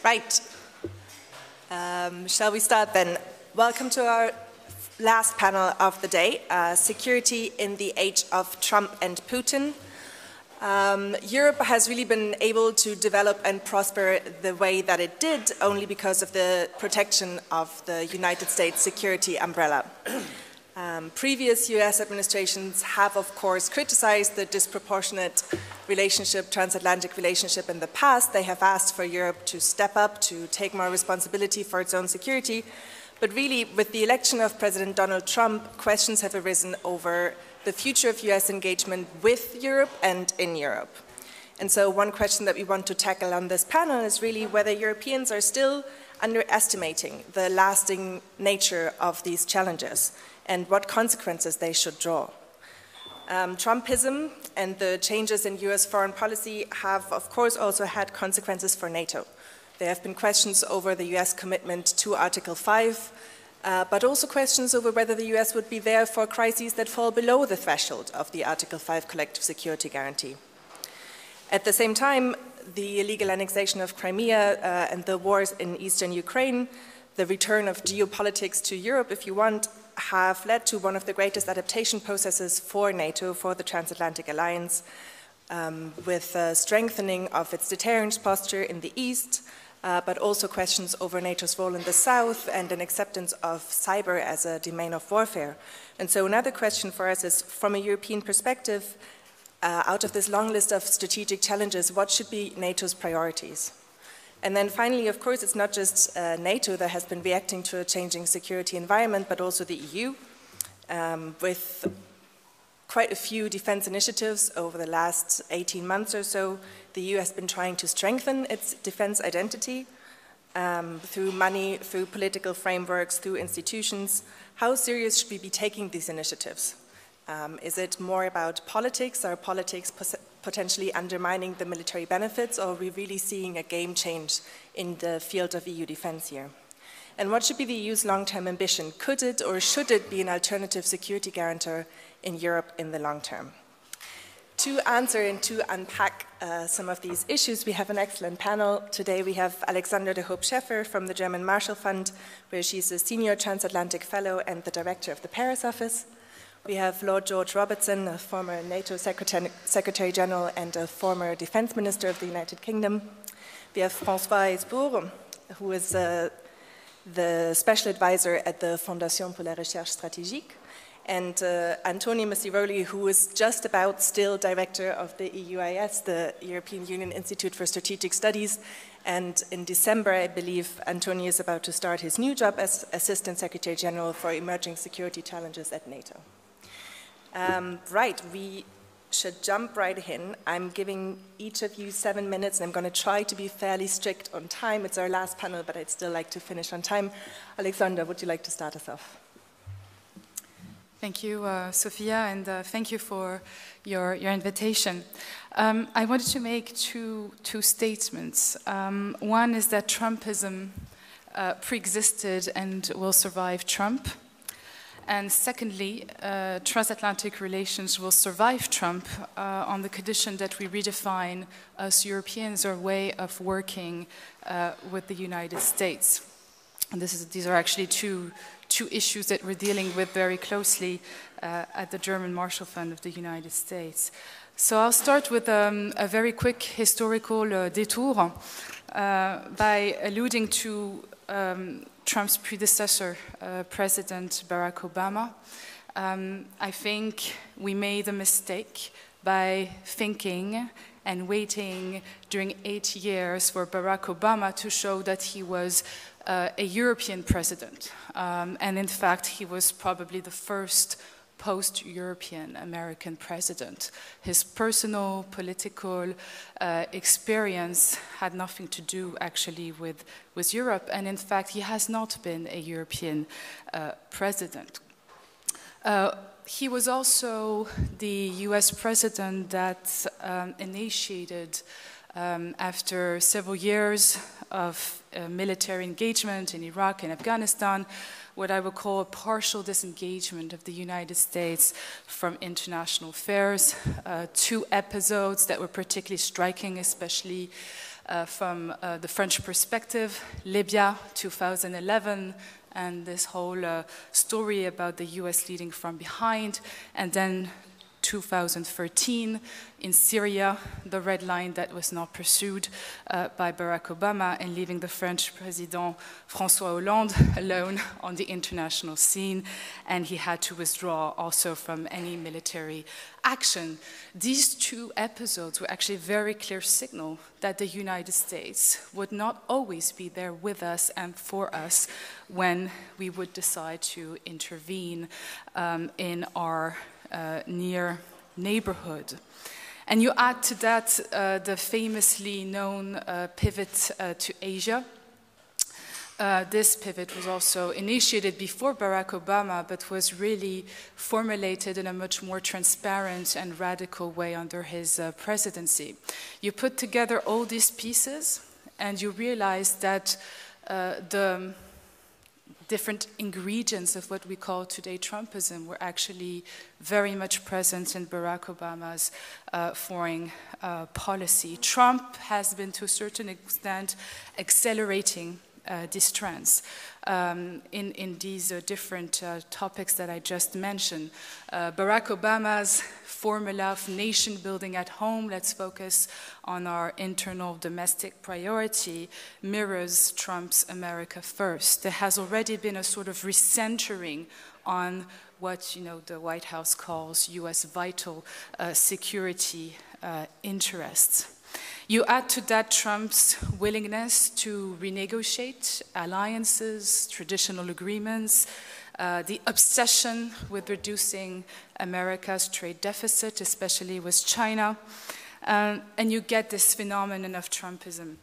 Right. Shall we start then? Welcome to our last panel of the day, Security in the Age of Trump and Putin. Europe has really been able to develop and prosper the way that it did only because of the protection of the United States security umbrella. Previous US administrations have, of course, criticized the disproportionate relationship, transatlantic relationship in the past. They have asked for Europe to step up, to take more responsibility for its own security. But really, with the election of President Donald Trump, questions have arisen over the future of US engagement with Europe and in Europe. And so one question that we want to tackle on this panel is really whether Europeans are still underestimating the lasting nature of these challenges and what consequences they should draw. Trumpism and the changes in US foreign policy have, of course, also had consequences for NATO. There have been questions over the US commitment to Article 5, but also questions over whether the US would be there for crises that fall below the threshold of the Article 5 collective security guarantee. At the same time, the illegal annexation of Crimea and the wars in eastern Ukraine, the return of geopolitics to Europe, if you want, have led to one of the greatest adaptation processes for NATO, for the transatlantic alliance, with strengthening of its deterrence posture in the east, but also questions over NATO's role in the south and an acceptance of cyber as a domain of warfare. And so another question for us is, from a European perspective, out of this long list of strategic challenges, what should be NATO's priorities? And then finally, of course, it's not just NATO that has been reacting to a changing security environment, but also the EU, with quite a few defense initiatives over the last 18 months or so. The EU has been trying to strengthen its defense identity through money, through political frameworks, through institutions. How serious should we be taking these initiatives? Is it more about politics? Are politics potentially undermining the military benefits, or are we really seeing a game change in the field of EU defense here? And what should be the EU's long-term ambition? Could it or should it be an alternative security guarantor in Europe in the long term? To answer and to unpack some of these issues, we have an excellent panel. Today we have Alexandra de Scheffer from the German Marshall Fund, where she's a senior transatlantic fellow and the director of the Paris office. We have Lord George Robertson, a former NATO Secretary General and a former Defense Minister of the United Kingdom. We have François Heisbourg, who is the Special Advisor at the Fondation pour la Recherche, Stratégique, and Antoni Missiroli, who is just about still Director of the EUIS, the European Union Institute for Strategic Studies. And in December, I believe, Antoni is about to start his new job as Assistant Secretary General for Emerging Security Challenges at NATO. Right, we should jump right in. I'm giving each of you 7 minutes, and I'm going to try to be fairly strict on time. It's our last panel, but I'd still like to finish on time. Alexandra, would you like to start us off? Thank you, Sophia, and thank you for your invitation. I wanted to make two statements. One is that Trumpism pre-existed and will survive Trump. And secondly, transatlantic relations will survive Trump on the condition that we redefine as Europeans our way of working with the United States. And these are actually two issues that we're dealing with very closely at the German Marshall Fund of the United States. So I'll start with a very quick historical detour by alluding to Trump's predecessor, President Barack Obama. I think we made a mistake by thinking and waiting during 8 years for Barack Obama to show that he was a European president. And in fact, he was probably the first post-European American president. His personal political experience had nothing to do actually with Europe, and in fact he has not been a European president. He was also the US president that initiated, after several years of military engagement in Iraq and Afghanistan, what I would call a partial disengagement of the United States from international affairs. Two episodes that were particularly striking, especially from the French perspective, Libya 2011, and this whole story about the US leading from behind, and then 2013 in Syria, the red line that was not pursued by Barack Obama and leaving the French President François Hollande alone on the international scene, and he had to withdraw also from any military action. These two episodes were actually a very clear signal that the United States would not always be there with us and for us when we would decide to intervene in our near neighborhood. And you add to that the famously known pivot to Asia. This pivot was also initiated before Barack Obama, but was really formulated in a much more transparent and radical way under his presidency. You put together all these pieces and you realize that the different ingredients of what we call today Trumpism were actually very much present in Barack Obama's foreign policy. Trump has been, to a certain extent, accelerating these trends in these different topics that I just mentioned. Barack Obama's formula of nation building at home, let's focus on our internal domestic priority, mirrors Trump's America First. There has already been a sort of recentering on what the White House calls US vital security interests. You add to that Trump's willingness to renegotiate alliances, traditional agreements, the obsession with reducing America's trade deficit, especially with China, and you get this phenomenon of Trumpism.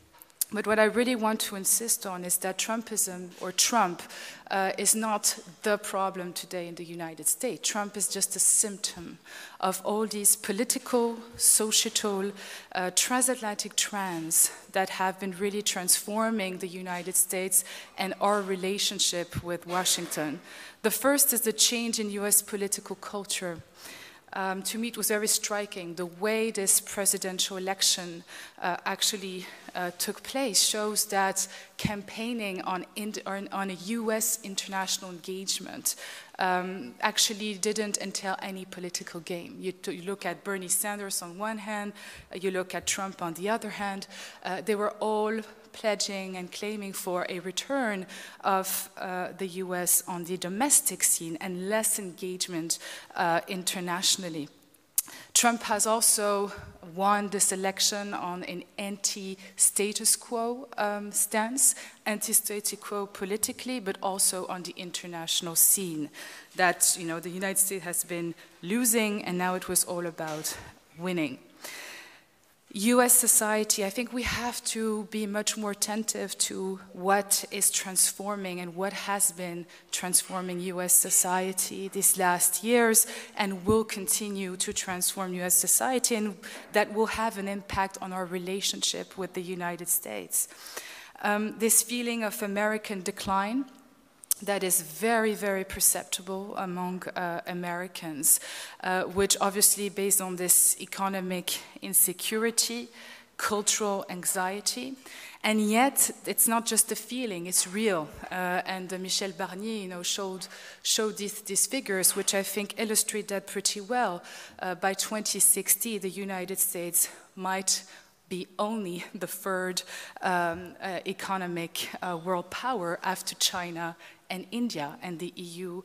But what I really want to insist on is that Trumpism, or Trump, is not the problem today in the United States. Trump is just a symptom of all these political, societal, transatlantic trends that have been really transforming the United States and our relationship with Washington. The first is the change in US political culture. To me, it was very striking. The way this presidential election actually took place shows that campaigning on a US international engagement actually didn't entail any political game. You look at Bernie Sanders on one hand, you look at Trump on the other hand, they were all pledging and claiming for a return of the US on the domestic scene and less engagement internationally. Trump has also won this election on an anti-status quo stance, anti-status quo politically, but also on the international scene. That the United States has been losing, and now it was all about winning. US society, I think we have to be much more attentive to what is transforming and what has been transforming US society these last years and will continue to transform US society, and that will have an impact on our relationship with the United States. This feeling of American decline that is very, very perceptible among Americans, which obviously based on this economic insecurity, cultural anxiety, and yet it's not just a feeling, it's real. And Michel Barnier showed these figures, which I think illustrate that pretty well. By 2060, the United States might be only the third economic world power after China and India, and the EU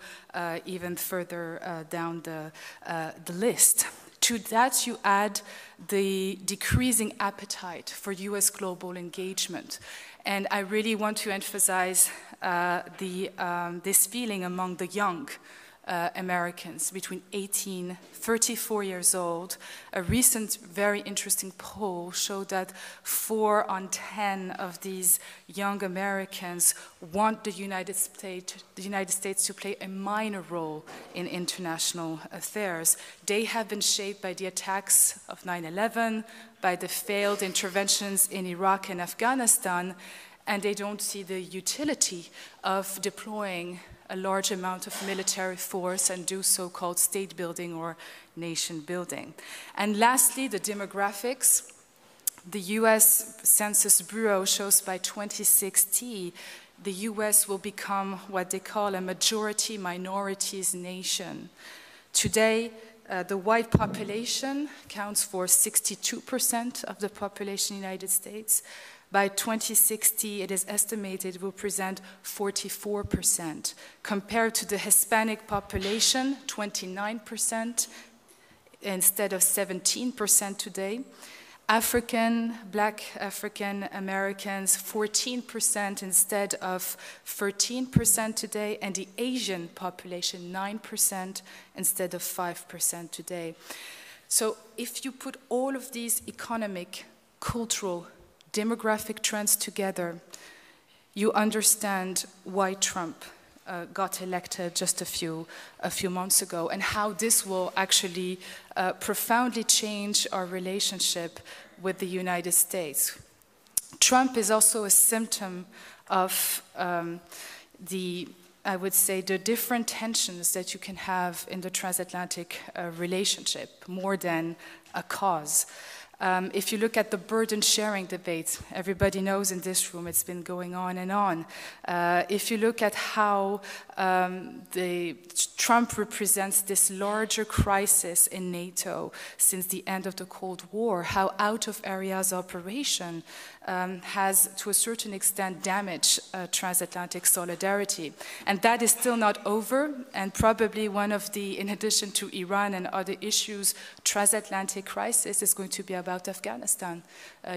even further down the list. To that, you add the decreasing appetite for US global engagement. And I really want to emphasize this feeling among the young Americans between 18 and 34 years old. A recent very interesting poll showed that 4 on 10 of these young Americans want the United States to play a minor role in international affairs. They have been shaped by the attacks of 9/11, by the failed interventions in Iraq and Afghanistan, and they don't see the utility of deploying a large amount of military force and do so-called state building or nation building. And lastly, the demographics. the US Census Bureau shows by 2060, the US will become what they call a majority minorities nation. Today, the white population counts for 62% of the population in the United States. By 2060, it is estimated it will present 44%, compared to the Hispanic population, 29%, instead of 17% today. Black African Americans, 14% instead of 13% today, and the Asian population, 9% instead of 5% today. So if you put all of these economic, cultural, demographic trends together, you understand why Trump got elected just a few months ago, and how this will actually profoundly change our relationship with the United States. Trump is also a symptom of I would say, the different tensions that you can have in the transatlantic relationship, more than a cause. If you look at the burden sharing debate, everybody knows in this room it's been going on and on. If you look at how Trump represents this larger crisis in NATO since the end of the Cold War, how out of areas operation has to a certain extent damaged transatlantic solidarity. And that is still not over, and probably one of the, in addition to Iran and other issues, transatlantic crisis is going to be about Afghanistan.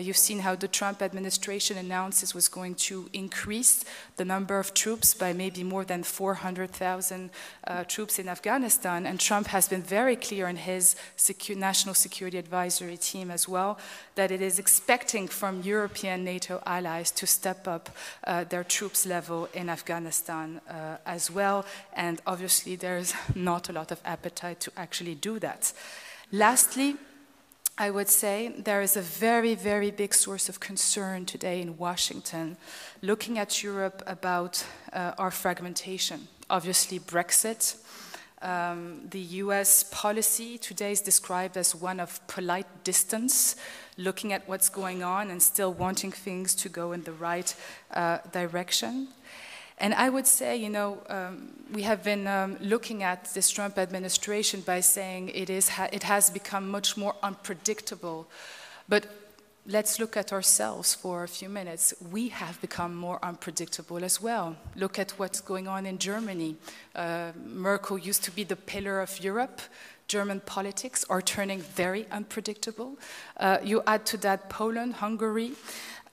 You've seen how the Trump administration announced it was going to increase the number of troops by maybe more than 400,000 troops in Afghanistan, and Trump has been very clear in his National Security Advisory team as well, that it is expecting from European NATO allies to step up their troops level in Afghanistan as well, and obviously there's not a lot of appetite to actually do that. Lastly, I would say there is a very, very big source of concern today in Washington, looking at Europe about our fragmentation. Obviously, Brexit. The US policy today is described as one of polite distance, looking at what's going on and still wanting things to go in the right direction. And I would say, you know, we have been looking at this Trump administration by saying it has become much more unpredictable. But let's look at ourselves for a few minutes. We have become more unpredictable as well. Look at what's going on in Germany. Merkel used to be the pillar of Europe. German politics are turning very unpredictable. You add to that Poland, Hungary,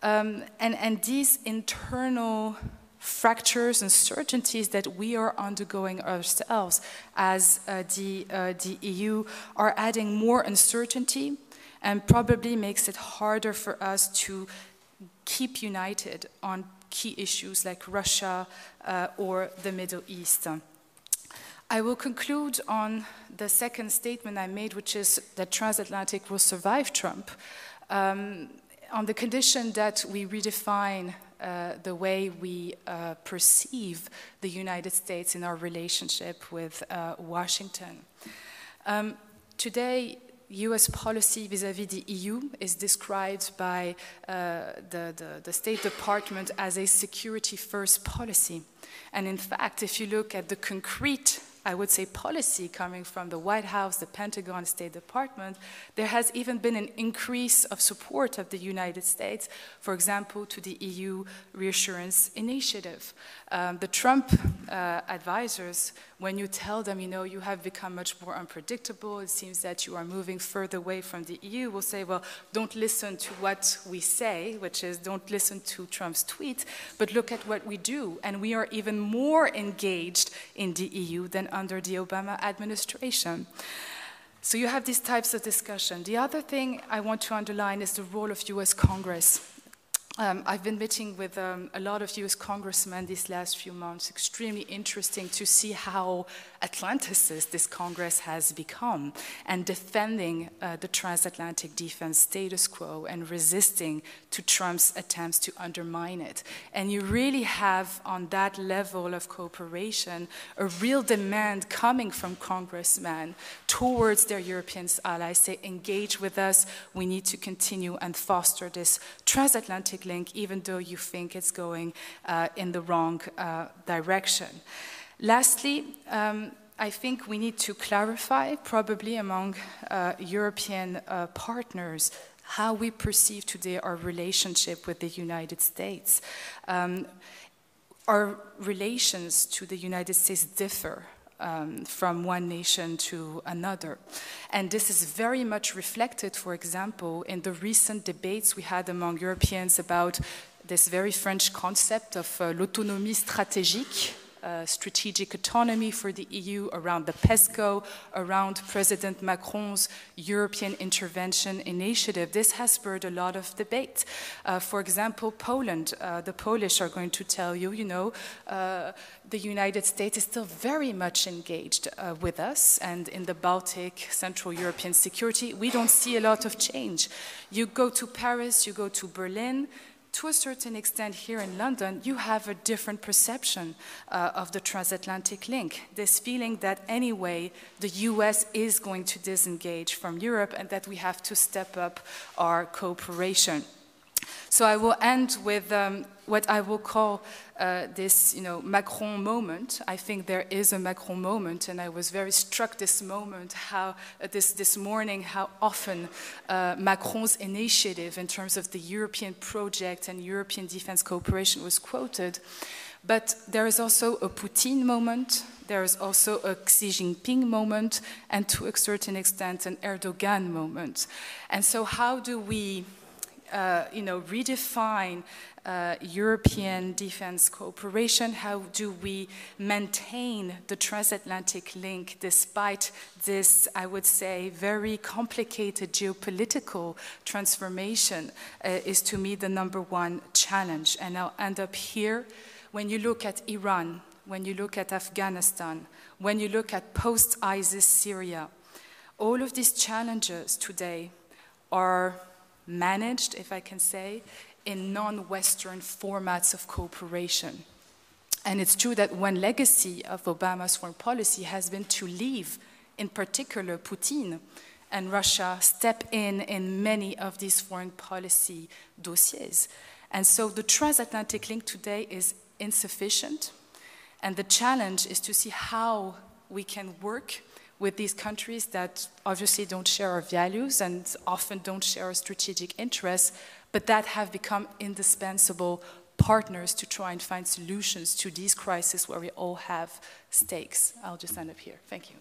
and these internal fractures and certainties that we are undergoing ourselves as the EU are adding more uncertainty and probably makes it harder for us to keep united on key issues like Russia or the Middle East. I will conclude on the second statement I made, which is that transatlantic will survive Trump, on the condition that we redefine the way we perceive the United States in our relationship with Washington. Today, US policy vis-à-vis the EU is described by the State Department as a security-first policy. And in fact, if you look at the concrete, I would say, policy coming from the White House, the Pentagon, State Department, there has even been an increase of support of the United States, for example, to the EU Reassurance Initiative. The Trump advisors, when you tell them, you know, you have become much more unpredictable, it seems that you are moving further away from the EU, will say, well, don't listen to what we say, which is don't listen to Trump's tweet, but look at what we do. And we are even more engaged in the EU than under the Obama administration. So you have these types of discussion. The other thing I want to underline is the role of US Congress. I've been meeting with a lot of US congressmen these last few months. Extremely interesting to see how Atlanticist this Congress has become, and defending the transatlantic defense status quo and resisting to Trump's attempts to undermine it. And you really have, on that level of cooperation, a real demand coming from congressmen towards their European allies, say, engage with us, we need to continue and foster this transatlantic link, even though you think it's going in the wrong direction. Lastly, I think we need to clarify, probably among European partners, how we perceive today our relationship with the United States. Our relations to the United States differ from one nation to another. And this is very much reflected, for example, in the recent debates we had among Europeans about this very French concept of l'autonomie stratégique, strategic autonomy for the EU, around the PESCO, around President Macron's European intervention initiative. This has spurred a lot of debate. For example, Poland, the Polish are going to tell you, the United States is still very much engaged with us, and in the Baltic, Central European security, we don't see a lot of change. You go to Paris, you go to Berlin, to a certain extent here in London, you have a different perception of the transatlantic link. This feeling that anyway, the US is going to disengage from Europe and that we have to step up our cooperation. So I will end with what I will call this, Macron moment. I think there is a Macron moment, and I was very struck this moment, how this morning, how often Macron's initiative in terms of the European project and European defense cooperation was quoted. But there is also a Putin moment, there is also a Xi Jinping moment, and to a certain extent an Erdogan moment. And so how do we redefine European defense cooperation? How do we maintain the transatlantic link despite this, I would say, very complicated geopolitical transformation is to me the number one challenge. And I'll end up here. When you look at Iran, when you look at Afghanistan, when you look at post-ISIS Syria, all of these challenges today are managed, if I can say, in non-Western formats of cooperation. And it's true that one legacy of Obama's foreign policy has been to leave, in particular, Putin and Russia step in many of these foreign policy dossiers. And so the transatlantic link today is insufficient, and the challenge is to see how we can work with these countries that obviously don't share our values and often don't share our strategic interests, but that have become indispensable partners to try and find solutions to these crises where we all have stakes. I'll just end up here. Thank you.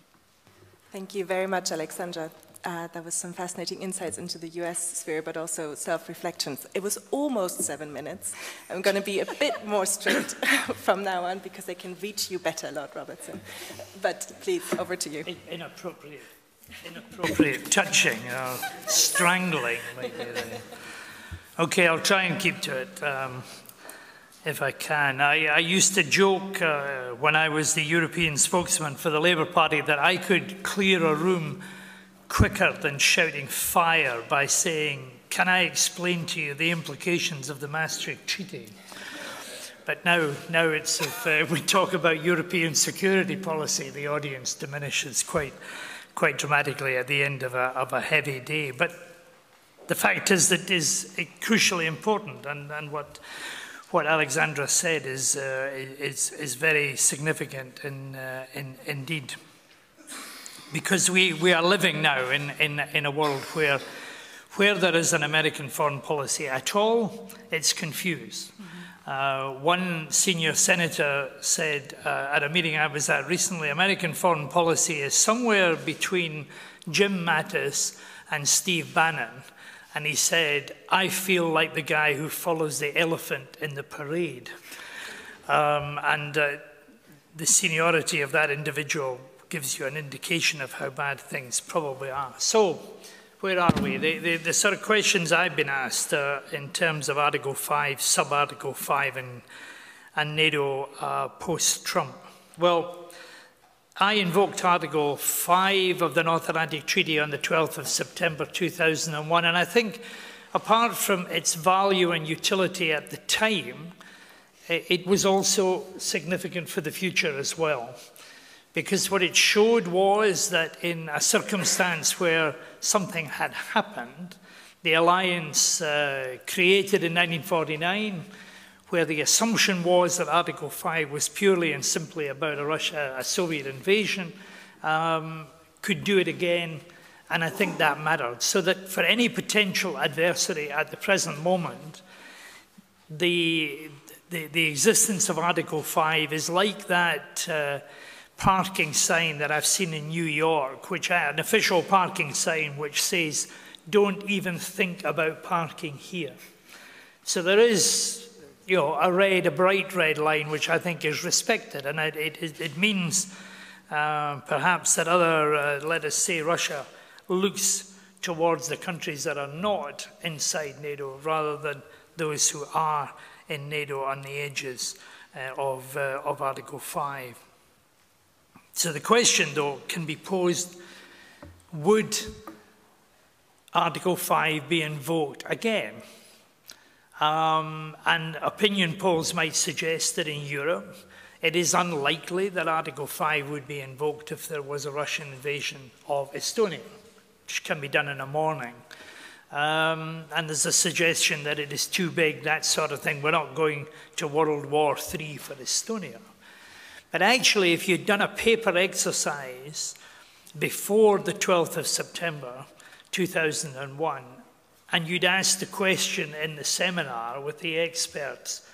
Thank you very much, Alexandra. That was some fascinating insights into the US sphere, but also self-reflections. It was almost 7 minutes. I'm going to be a bit more strict from now on because I can reach you better, Lord Robertson. But please, over to you. Inappropriate touching, strangling. Okay, I'll try and keep to it if I can. I used to joke when I was the European spokesman for the Labour Party that I could clear a room quicker than shouting fire by saying, "Can I explain to you the implications of the Maastricht Treaty?" But now it's if we talk about European security policy, the audience diminishes quite dramatically at the end of a heavy day. But the fact is that is crucially important, and what Alexandra said is very significant indeed. Because we are living now in a world where there is an American foreign policy at all, it's confused. One senior senator said at a meeting I was at recently, American foreign policy is somewhere between Jim Mattis and Steve Bannon. And he said, "I feel like the guy who follows the elephant in the parade." The seniority of that individual gives you an indication of how bad things probably are. So, where are we? The sort of questions I've been asked in terms of Article 5, Sub-Article 5 and NATO post-Trump. Well, I invoked Article 5 of the North Atlantic Treaty on the 12th of September 2001, and I think apart from its value and utility at the time, it was also significant for the future as well. Because what it showed was that in a circumstance where something had happened, the alliance created in 1949, where the assumption was that Article 5 was purely and simply about a Soviet invasion, could do it again, and I think that mattered. So that for any potential adversary at the present moment, the existence of Article 5 is like that parking sign that I've seen in New York, an official parking sign which says, "Don't even think about parking here." So there is, a bright red line, which I think is respected, and it means perhaps that let us say, Russia looks towards the countries that are not inside NATO rather than those who are in NATO on the edges of Article 5. So the question, though, can be posed, would Article 5 be invoked again? And opinion polls might suggest that in Europe, it is unlikely that Article 5 would be invoked if there was a Russian invasion of Estonia, which can be done in a morning. And there's a suggestion that it is too big, that sort of thing. We're not going to World War III for Estonia. But actually, if you'd done a paper exercise before the 12th of September 2001, and you'd asked the question in the seminar with the experts,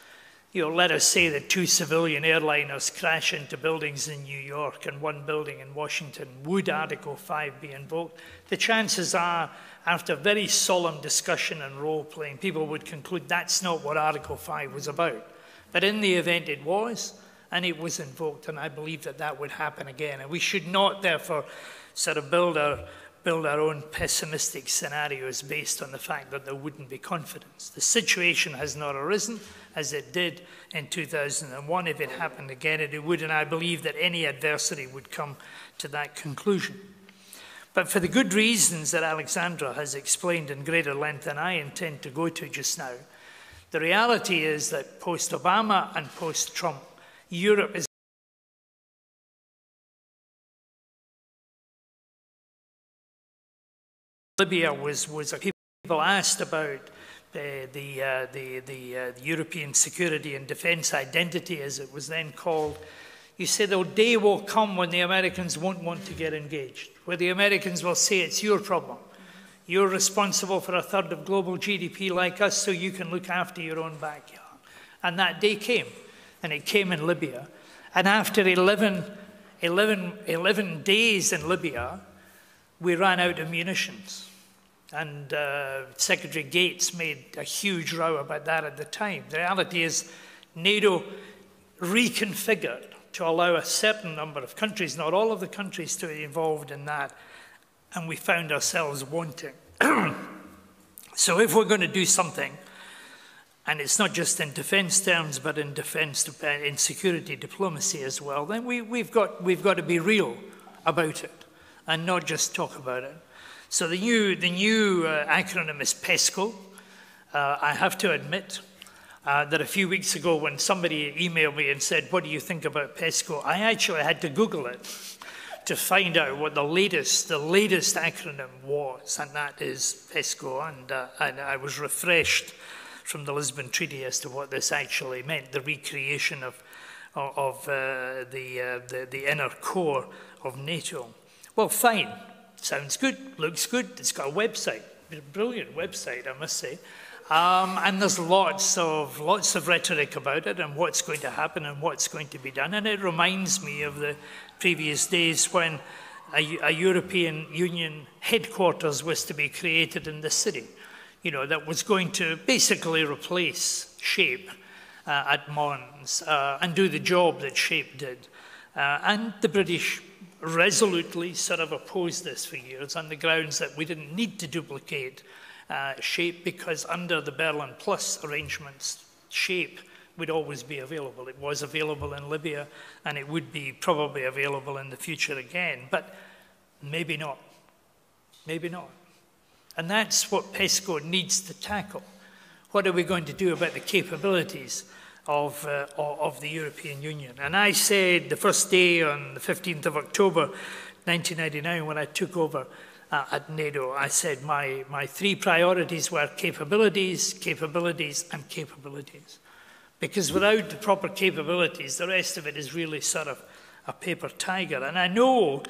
let us say that 2 civilian airliners crash into buildings in New York and 1 building in Washington, would Article 5 be invoked? The chances are, after very solemn discussion and role-playing, people would conclude that's not what Article 5 was about. But in the event it was, and it was invoked, and I believe that that would happen again. And we should not, therefore, sort of build our own pessimistic scenarios based on the fact that there wouldn't be confidence. The situation has not arisen as it did in 2001. If it happened again, it would, and I believe that any adversary would come to that conclusion. But for the good reasons that Alexandra has explained in greater length than I intend to go to just now, the reality is that post-Obama and post-Trump, Europe is Libya was people asked about the European security and defense identity, as it was then called. You say the day will come when the Americans won't want to get engaged, where the Americans will say it's your problem. You're responsible for 1/3 of global GDP like us, so you can look after your own backyard. And that day came, and it came in Libya. And after 11 days in Libya, we ran out of munitions. And Secretary Gates made a huge row about that at the time. The reality is NATO reconfigured to allow a certain number of countries, not all of the countries, to be involved in that. And we found ourselves wanting. So if we're going to do something, and it's not just in defense terms, but in security diplomacy as well, then we've got to be real about it and not just talk about it. So the new acronym is PESCO. I have to admit that a few weeks ago when somebody emailed me and said, "What do you think about PESCO?" I actually had to Google it to find out what the latest acronym was, and that is PESCO. And I was refreshed from the Lisbon Treaty as to what this actually meant, the recreation of the inner core of NATO. Well, fine. Sounds good, looks good. It's got a website, a brilliant website, I must say. And there's lots of rhetoric about it and what's going to happen and what's going to be done. And it reminds me of the previous days when a European Union headquarters was to be created in the city, that was going to basically replace SHAPE at Mons and do the job that SHAPE did. And the British resolutely sort of opposed this for years on the grounds that we didn't need to duplicate SHAPE because under the Berlin Plus arrangements, SHAPE would always be available. It was available in Libya, and it would be probably available in the future again, but maybe not. Maybe not. And that's what PESCO needs to tackle. What are we going to do about the capabilities of the European Union? And I said the first day on the 15th of October, 1999, when I took over at NATO, I said my three priorities were capabilities, capabilities, and capabilities. Because without the proper capabilities, the rest of it is really sort of a paper tiger. And I know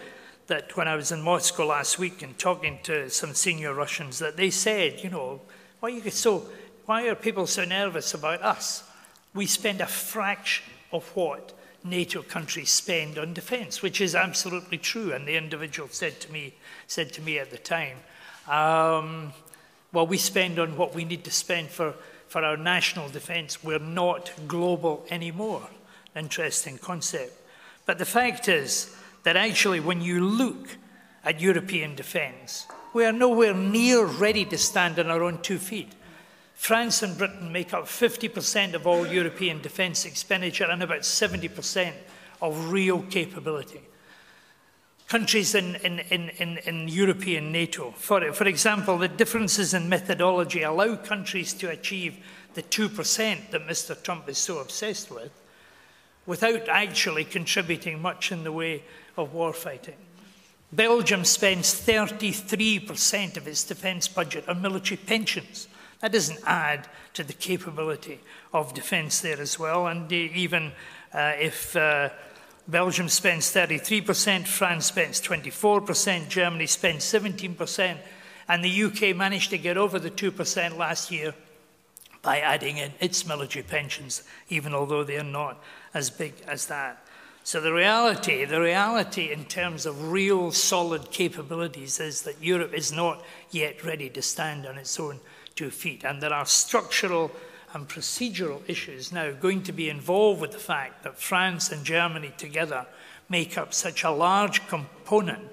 that when I was in Moscow last week and talking to some senior Russians, that they said, you know, why are people so nervous about us? We spend a fraction of what NATO countries spend on defence, which is absolutely true. And the individual said to me at the time, well, we spend on what we need to spend for our national defence. We're not global anymore. Interesting concept. But the fact is that actually when you look at European defence, we are nowhere near ready to stand on our own 2 feet. France and Britain make up 50% of all European defence expenditure and about 70% of real capability. Countries in European NATO, for example, the differences in methodology allow countries to achieve the 2% that Mr. Trump is so obsessed with, without actually contributing much in the way of warfighting. Belgium spends 33% of its defence budget on military pensions. That doesn't add to the capability of defence there as well. And even if Belgium spends 33%, France spends 24%, Germany spends 17%, and the UK managed to get over the 2% last year by adding in its military pensions, even although they are not as big as that. So the reality in terms of real solid capabilities is that Europe is not yet ready to stand on its own 2 feet. And there are structural and procedural issues now going to be involved with the fact that France and Germany together make up such a large component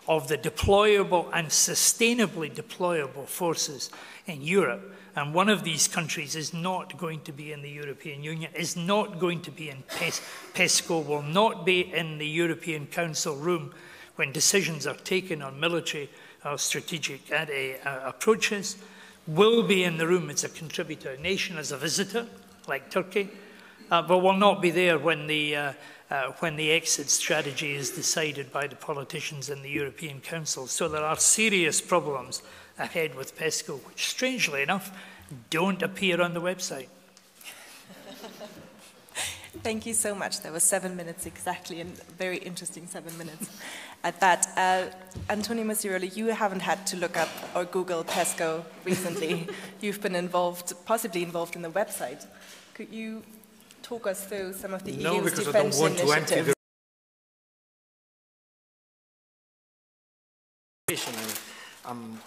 of the deployable and sustainably deployable forces in Europe. And one of these countries is not going to be in the European Union, is not going to be in PESCO, will not be in the European Council room when decisions are taken on military or strategic approaches, will be in the room as a contributor nation, as a visitor, like Turkey, but will not be there when the exit strategy is decided by the politicians in the European Council. So there are serious problems ahead with PESCO, which, strangely enough, don't appear on the website. Thank you so much. That was 7 minutes exactly, and very interesting 7 minutes at that. Antoni Missiroli, you haven't had to look up or Google PESCO recently. You've been possibly involved in the website. Could you talk us through some of the EU's defense initiatives?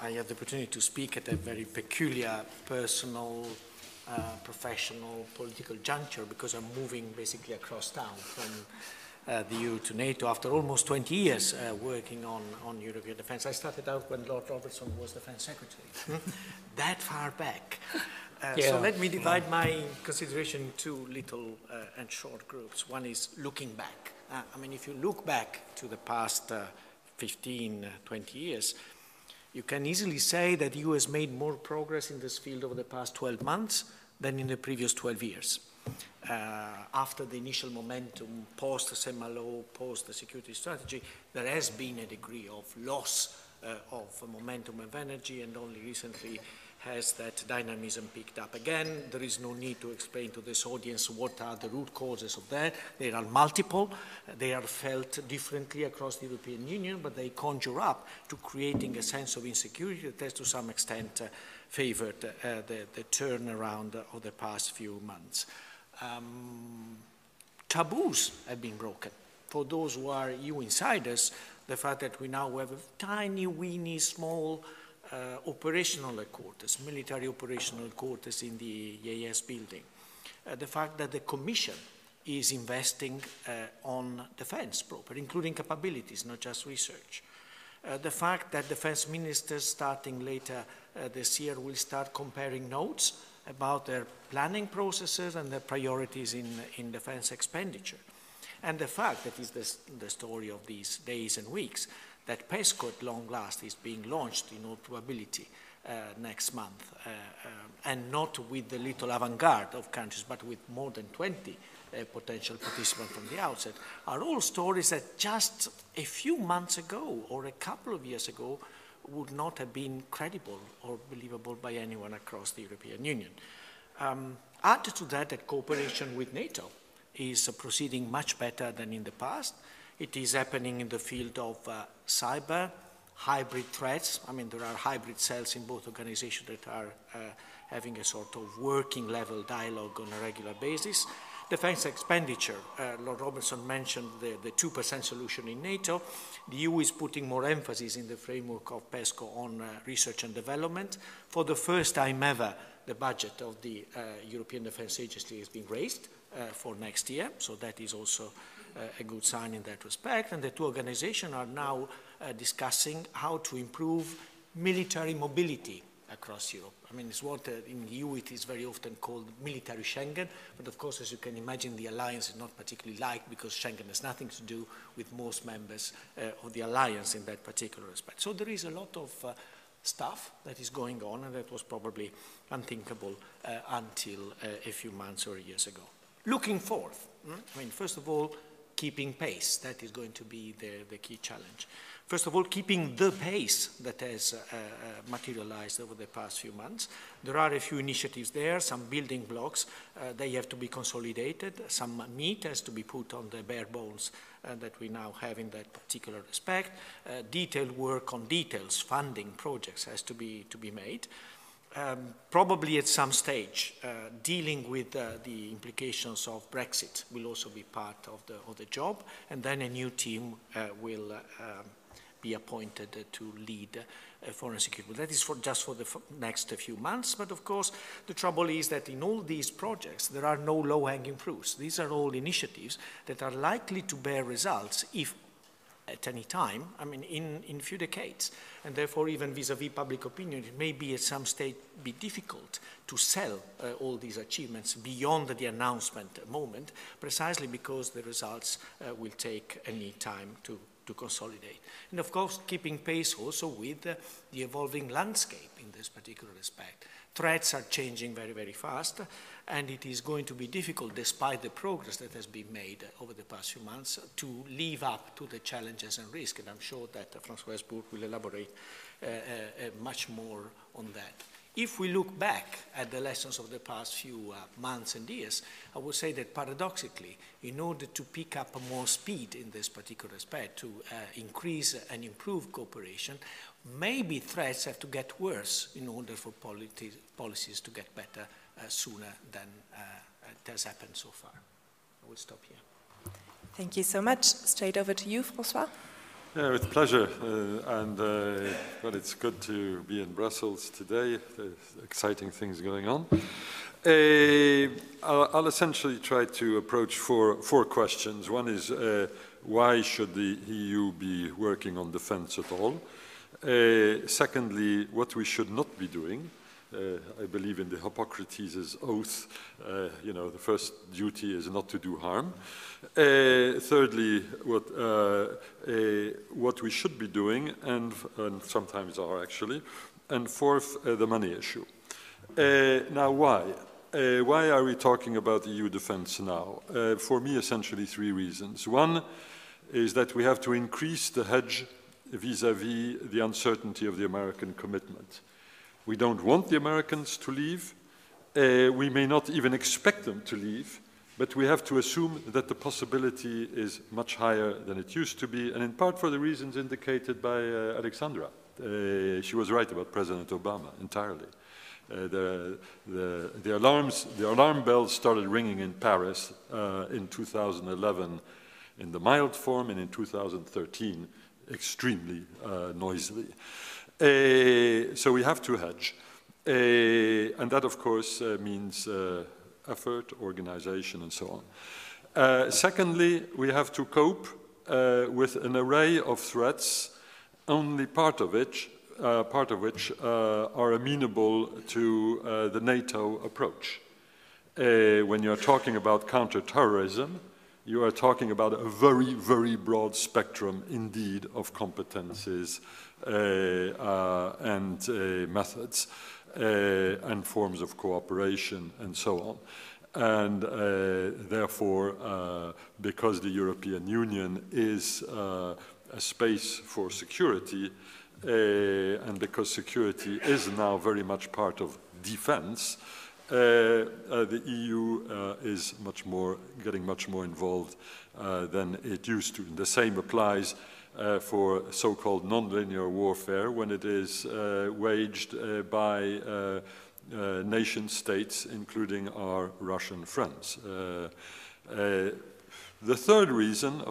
I had the opportunity to speak at a very peculiar personal, professional, political juncture because I'm moving basically across town from the EU to NATO after almost 20 years working on European defense. I started out when Lord Robertson was Defense Secretary, that far back. So let me divide my consideration in two little and short groups. One is looking back. I mean, if you look back to the past 15, 20 years, you can easily say that the EU has made more progress in this field over the past 12 months than in the previous 12 years. After the initial momentum, post-Semalo, post the security strategy, there has been a degree of loss of momentum of energy, and only recently has that dynamism picked up again. There is no need to explain to this audience what are the root causes of that. They are multiple. They are felt differently across the European Union, but they conjure up to creating a sense of insecurity that has to some extent favored the turnaround of the past few months. Taboos have been broken. For those who are EU insiders, the fact that we now have a tiny, weeny, small operational headquarters, military operational headquarters in the EAS building. The fact that the Commission is investing on defense proper, including capabilities, not just research. The fact that defense ministers starting later this year will start comparing notes about their planning processes and their priorities in defense expenditure. And the fact that is the story of these days and weeks, that PESCO at long last is being launched in all probability next month, and not with the little avant-garde of countries, but with more than 20 potential participants from the outset, are all stories that just a few months ago or a couple of years ago would not have been credible or believable by anyone across the European Union. Add to that cooperation with NATO is proceeding much better than in the past. It is happening in the field of cyber, hybrid threats. I mean, there are hybrid cells in both organizations that are having a sort of working level dialogue on a regular basis. Defense expenditure, Lord Robertson mentioned the 2% solution in NATO. The EU is putting more emphasis in the framework of PESCO on research and development. For the first time ever, the budget of the European Defence Agency is being raised for next year, so that is also a good sign in that respect. And the two organizations are now discussing how to improve military mobility across Europe. I mean, it's what in the EU it is very often called military Schengen, but of course, as you can imagine, the alliance is not particularly liked because Schengen has nothing to do with most members of the alliance in that particular respect. So there is a lot of stuff that is going on, and that was probably unthinkable until a few months or years ago. Looking forth, I mean, first of all, keeping pace. That is going to be the key challenge. First of all, keeping the pace that has materialized over the past few months. There are a few initiatives there, some building blocks. They have to be consolidated. Some meat has to be put on the bare bones that we now have in that particular respect. Detailed work on details, funding projects has to be made. Probably at some stage, dealing with the implications of Brexit will also be part of the job, and then a new team will be appointed to lead foreign security. That is just for the next few months, but of course the trouble is that in all these projects there are no low-hanging fruits. These are all initiatives that are likely to bear results if at any time, I mean in a few decades, and therefore even vis-à-vis public opinion it may be at some stage be difficult to sell all these achievements beyond the announcement moment, precisely because the results will take any time to consolidate. And of course, keeping pace also with the evolving landscape in this particular respect. Threats are changing very, very fast, and it is going to be difficult, despite the progress that has been made over the past few months, to live up to the challenges and risks. And I'm sure that François Heisbourg will elaborate much more on that. If we look back at the lessons of the past few months and years, I would say that paradoxically, in order to pick up more speed in this particular respect, to increase and improve cooperation, maybe threats have to get worse in order for policies to get better sooner than it has happened so far. I will stop here. Thank you so much. Straight over to you, François. Yeah, with pleasure, well, it's good to be in Brussels today. There's exciting things going on. I'll essentially try to approach four questions. One is, why should the EU be working on defense at all? Secondly, what we should not be doing. I believe in the Hippocrates' oath, you know, the first duty is not to do harm. Thirdly, what we should be doing, and sometimes are actually. And fourth, the money issue. Now, why? Why are we talking about EU defense now? For me, essentially three reasons. One is that we have to increase the hedge vis-à-vis the uncertainty of the American commitment. We don't want the Americans to leave. We may not even expect them to leave, but we have to assume that the possibility is much higher than it used to be, and in part for the reasons indicated by Alexandra. She was right about President Obama entirely. The alarm bells started ringing in Paris in 2011 in the mild form, and in 2013 extremely noisily. So we have to hedge, and that of course means effort, organization, and so on. Secondly, we have to cope with an array of threats, only part of which part of which are amenable to the NATO approach. When you're talking about counterterrorism, you are talking about a very, very broad spectrum indeed of competencies and methods and forms of cooperation and so on. And therefore, because the European Union is a space for security, and because security is now very much part of defense, the EU is getting much more involved than it used to. And the same applies for so-called non-linear warfare when it is waged by nation states, including our Russian friends. The third reason,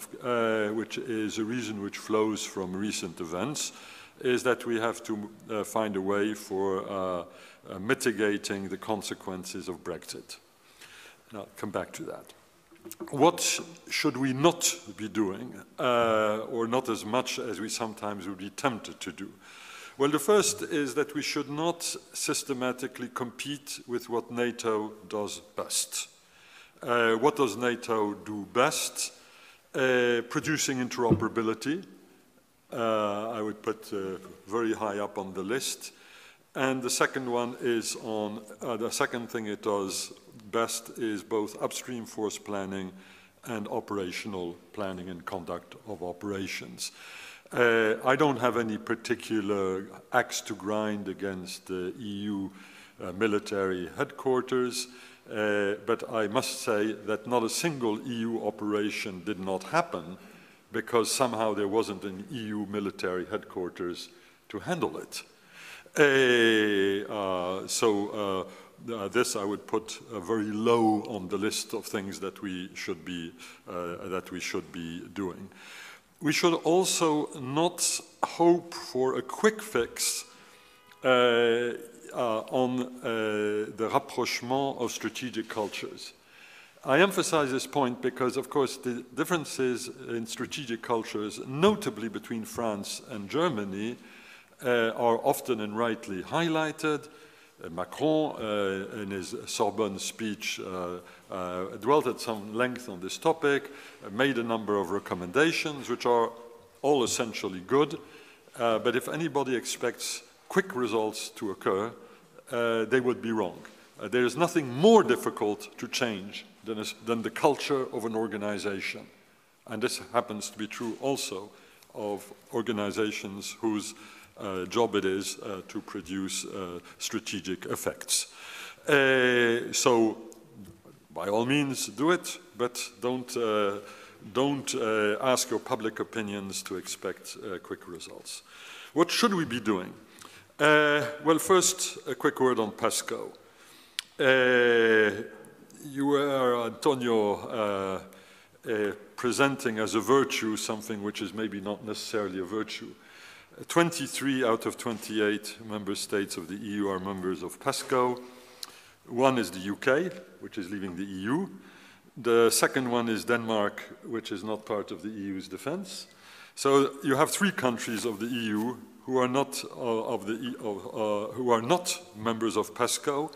which is a reason which flows from recent events, is that we have to find a way for mitigating the consequences of Brexit. And I'll come back to that. What should we not be doing, or not as much as we sometimes would be tempted to do? Well, the first is that we should not systematically compete with what NATO does best. What does NATO do best? Producing interoperability. I would put very high up on the list. And the second one is on, the second thing it does best is both upstream force planning and operational planning and conduct of operations. I don't have any particular axe to grind against the EU military headquarters, but I must say that not a single EU operation did not happen because somehow there wasn't an EU military headquarters to handle it. This I would put very low on the list of things that we should be doing. We should also not hope for a quick fix on the rapprochement of strategic cultures. I emphasize this point because, of course, the differences in strategic cultures, notably between France and Germany, are often and rightly highlighted. Macron, in his Sorbonne speech, dwelt at some length on this topic, made a number of recommendations, which are all essentially good. But if anybody expects quick results to occur, they would be wrong. There is nothing more difficult to change than the culture of an organization. And this happens to be true also of organizations whose job it is to produce strategic effects. So, by all means, do it, but don't ask your public opinions to expect quick results. What should we be doing? Well, first, a quick word on PESCO. You were, Antonio, presenting as a virtue something which is maybe not necessarily a virtue. 23 out of 28 member states of the EU are members of PESCO. One is the UK, which is leaving the EU. The second one is Denmark, which is not part of the EU's defense. So you have 3 countries of the EU who are not who are not members of PESCO.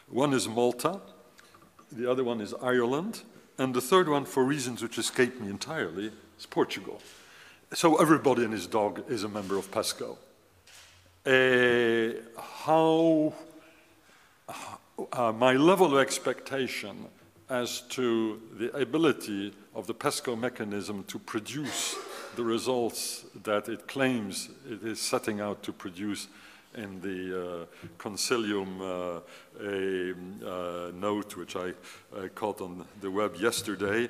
One is Malta, the other one is Ireland, and the third one, for reasons which escape me entirely, is Portugal. So everybody and his dog is a member of PESCO. My level of expectation as to the ability of the PESCO mechanism to produce the results that it claims it is setting out to produce in the Concilium note, which I caught on the web yesterday,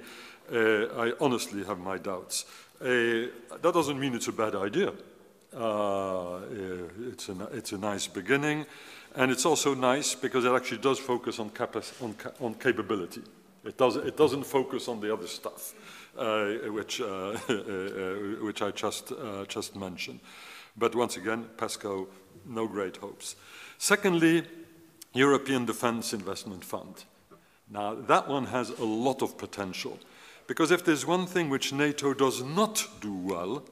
I honestly have my doubts. That doesn't mean it's a bad idea. It's a nice beginning, and it's also nice because it actually does focus on capability. It doesn't focus on the other stuff, which I just mentioned. But once again, PESCO, no great hopes. Secondly, European Defence Investment Fund. Now, that one has a lot of potential. Because if there's one thing which NATO does not do well,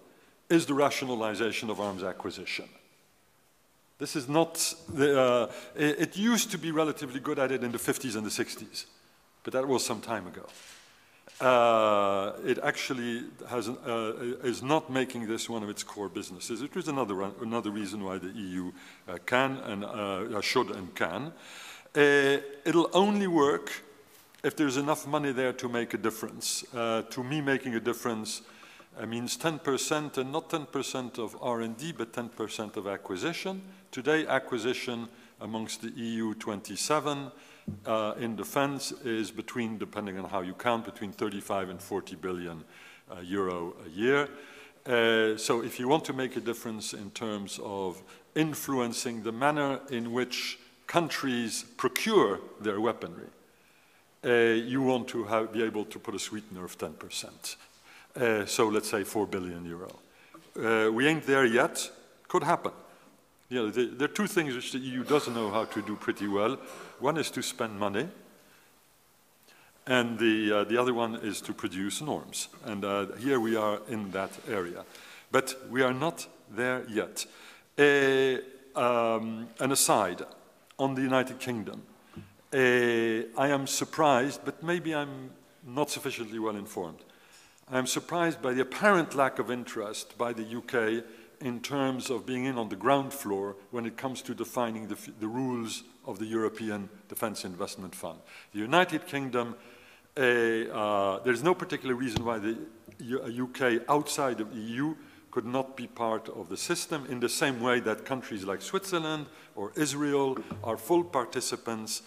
is the rationalization of arms acquisition. This is not, it used to be relatively good at it in the 50s and the 60s, but that was some time ago. It actually is not making this one of its core businesses. It is another reason why the EU can and should and can. It'll only work if there's enough money there to make a difference. To me, making a difference means 10%, and not 10% of R&D, but 10% of acquisition. Today, acquisition amongst the EU 27 in defense is between, depending on how you count, between 35 and 40 billion euro a year. So if you want to make a difference in terms of influencing the manner in which countries procure their weaponry, you want to be able to put a sweetener of 10%. So let's say 4 billion euro. We ain't there yet. Could happen. You know, there are two things which the EU doesn't know how to do pretty well. One is to spend money, and the other one is to produce norms. And here we are in that area. But we are not there yet. An aside on the United Kingdom. I am surprised, but maybe I'm not sufficiently well informed. I am surprised by the apparent lack of interest by the UK in terms of being in on the ground floor when it comes to defining the rules of the European Defence Investment Fund. The United Kingdom, there's no particular reason why the UK outside of the EU could not be part of the system, in the same way that countries like Switzerland or Israel are full participants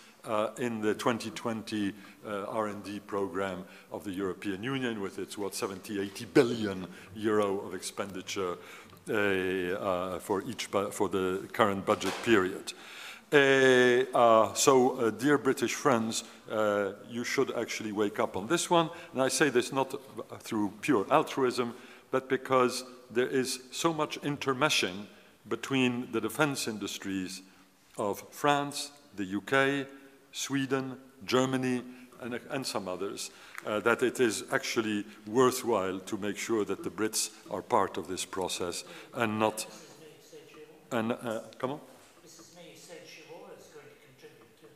in the 2020 R&D program of the European Union, with its, 80 billion euro of expenditure for the current budget period. So, dear British friends, you should actually wake up on this one. And I say this not through pure altruism, but because there is so much intermeshing between the defense industries of France, the UK, Sweden, Germany, and some others, that it is actually worthwhile to make sure that the Brits are part of this process and not... And, come on? Mrs. May said she was going to contribute to...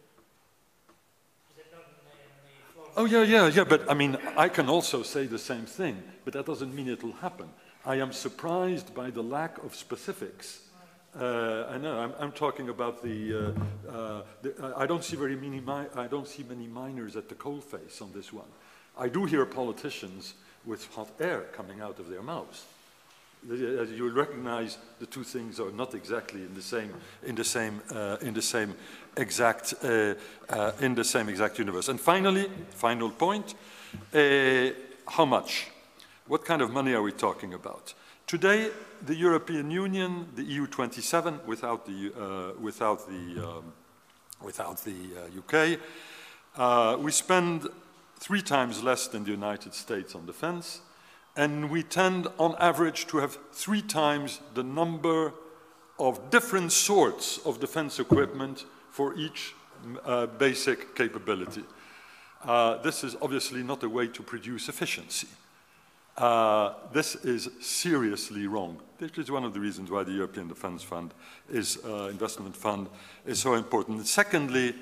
Is it not in the floor? Oh, yeah, but I mean, I can also say the same thing, but that doesn't mean it will happen. I am surprised by the lack of specifics. I know. I'm talking about I don't see many miners at the coalface on this one. I do hear politicians with hot air coming out of their mouths. As you will recognize, the two things are not exactly in the same exact universe. And finally, final point: how much? What kind of money are we talking about? Today, the European Union, the EU 27, without the UK, we spend 3 times less than the United States on defense, and we tend, on average, to have 3 times the number of different sorts of defense equipment for each basic capability. This is obviously not a way to produce efficiency. This is seriously wrong. This is one of the reasons why the European Defence Fund Investment Fund is so important. And secondly,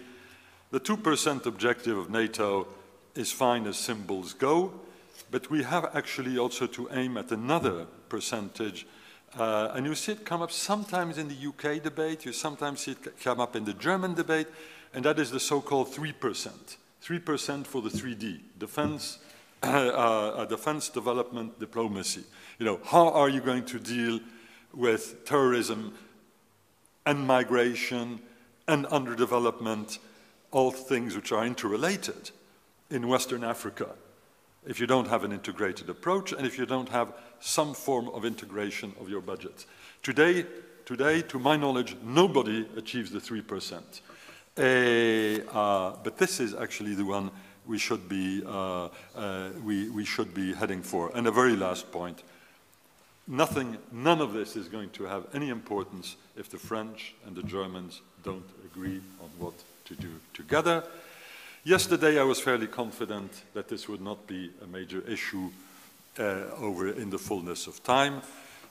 the 2% objective of NATO is fine as symbols go, but we have actually also to aim at another percentage. And you see it come up sometimes in the UK debate, you sometimes see it come up in the German debate, and that is the so-called 3%. 3% for the 3D, defense, defense, development, diplomacy. You know, how are you going to deal with terrorism and migration and underdevelopment, all things which are interrelated in Western Africa, if you don't have an integrated approach and if you don't have some form of integration of your budget? Today, to my knowledge, nobody achieves the 3%. But this is actually the one we should be heading for. And a very last point: none of this is going to have any importance if the French and the Germans don't agree on what to do together. Yesterday, I was fairly confident that this would not be a major issue in the fullness of time.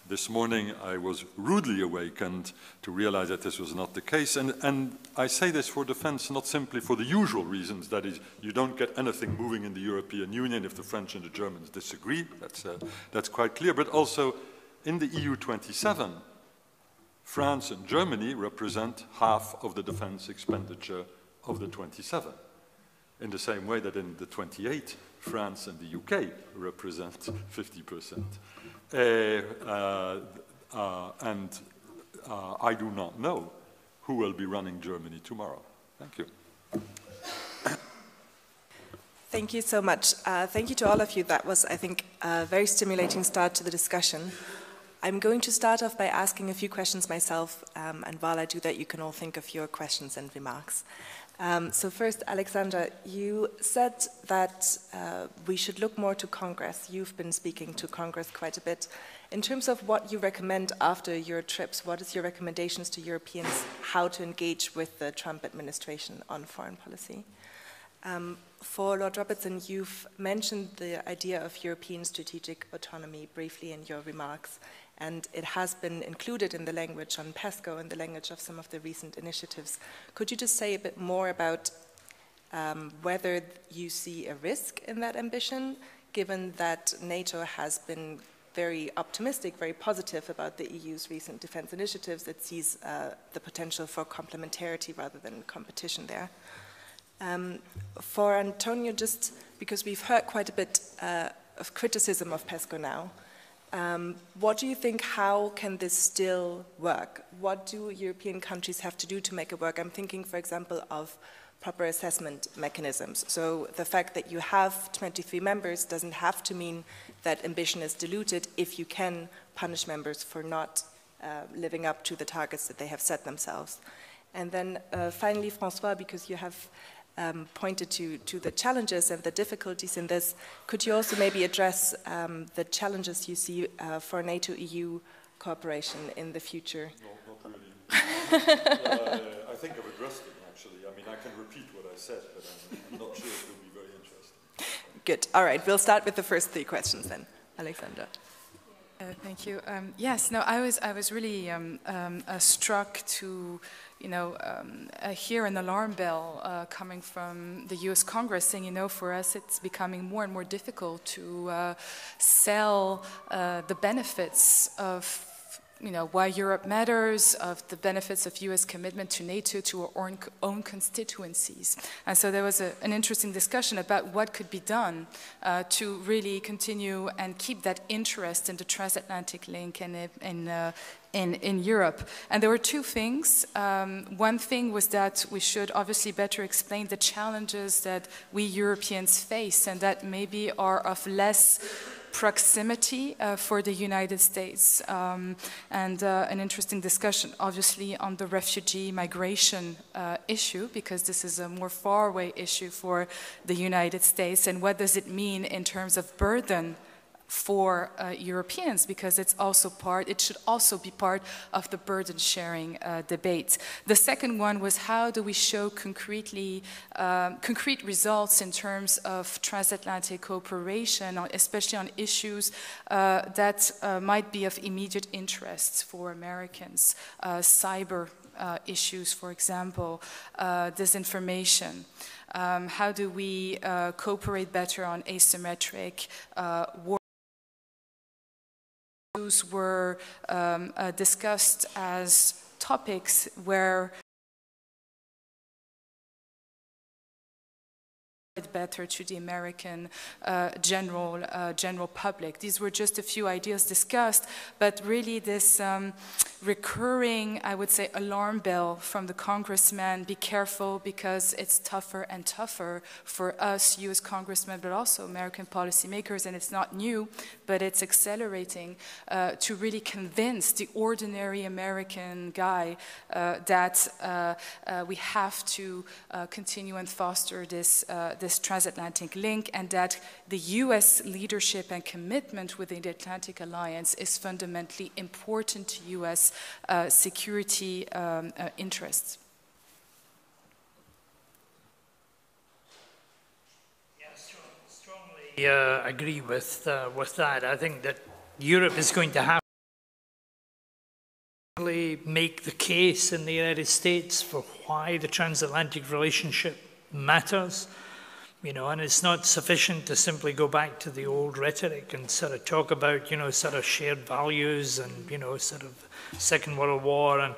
This morning I was rudely awakened to realize that this was not the case. And I say this for defense, not simply for the usual reasons, that is, you don't get anything moving in the European Union if the French and the Germans disagree. That's quite clear. But also, in the EU 27, France and Germany represent half of the defense expenditure of the 27. In the same way that in the 28, France and the UK represent 50%. I do not know who will be running Germany tomorrow. Thank you. Thank you so much. Thank you to all of you. That was, I think, a very stimulating start to the discussion. I'm going to start off by asking a few questions myself, and while I do that, you can all think of your questions and remarks. So first, Alexandra, you said that we should look more to Congress. You've been speaking to Congress quite a bit. In terms of what you recommend after your trips, what is your recommendations to Europeans how to engage with the Trump administration on foreign policy? For Lord Robertson, you've mentioned the idea of European strategic autonomy briefly in your remarks, and it has been included in the language on PESCO and the language of some of the recent initiatives. Could you just say a bit more about whether you see a risk in that ambition, given that NATO has been very optimistic, very positive about the EU's recent defense initiatives? It sees the potential for complementarity rather than competition there. For Antonio, just because we've heard quite a bit of criticism of PESCO now, what do you think, how can this still work? What do European countries have to do to make it work? I'm thinking, for example, of proper assessment mechanisms. So the fact that you have 23 members doesn't have to mean that ambition is diluted if you can punish members for not living up to the targets that they have set themselves. And then finally, François, because you have pointed to the challenges and the difficulties in this, could you also maybe address the challenges you see for NATO-EU cooperation in the future? No, not really. I think I've addressed it, actually. I mean, I can repeat what I said, but I'm not sure it will be very interesting. Good. All right. We'll start with the first three questions then. Alexandra. Thank you. Yes, no, I was really struck to, hear an alarm bell coming from the U.S. Congress saying, for us it's becoming more and more difficult to sell the benefits of why Europe matters, of the benefits of U.S. commitment to NATO, to our own constituencies. And so there was an interesting discussion about what could be done to really continue and keep that interest in the transatlantic link and in Europe. And there were two things. One thing was that we should obviously better explain the challenges that we Europeans face and that maybe are of less proximity for the United States, and an interesting discussion obviously on the refugee migration issue, because this is a more faraway issue for the United States, and what does it mean in terms of burden for Europeans, because it should also be part of the burden sharing debate. The second one was, how do we show concrete results in terms of transatlantic cooperation, especially on issues that might be of immediate interest for Americans, cyber issues, for example, disinformation. How do we cooperate better on asymmetric war? Were discussed as topics where better to the American general public. These were just a few ideas discussed, but really this recurring, I would say, alarm bell from the congressman: be careful, because it's tougher and tougher for us US congressmen, but also American policymakers, and it's not new, but it's accelerating, to really convince the ordinary American guy that we have to continue and foster this transatlantic link, and that the US leadership and commitment within the Atlantic Alliance is fundamentally important to US security interests. Yes, strongly agree with that. I think that Europe is going to have make the case in the United States for why the transatlantic relationship matters. You know, and it's not sufficient to simply go back to the old rhetoric and sort of talk about, you know, sort of shared values and, you know, sort of Second World War and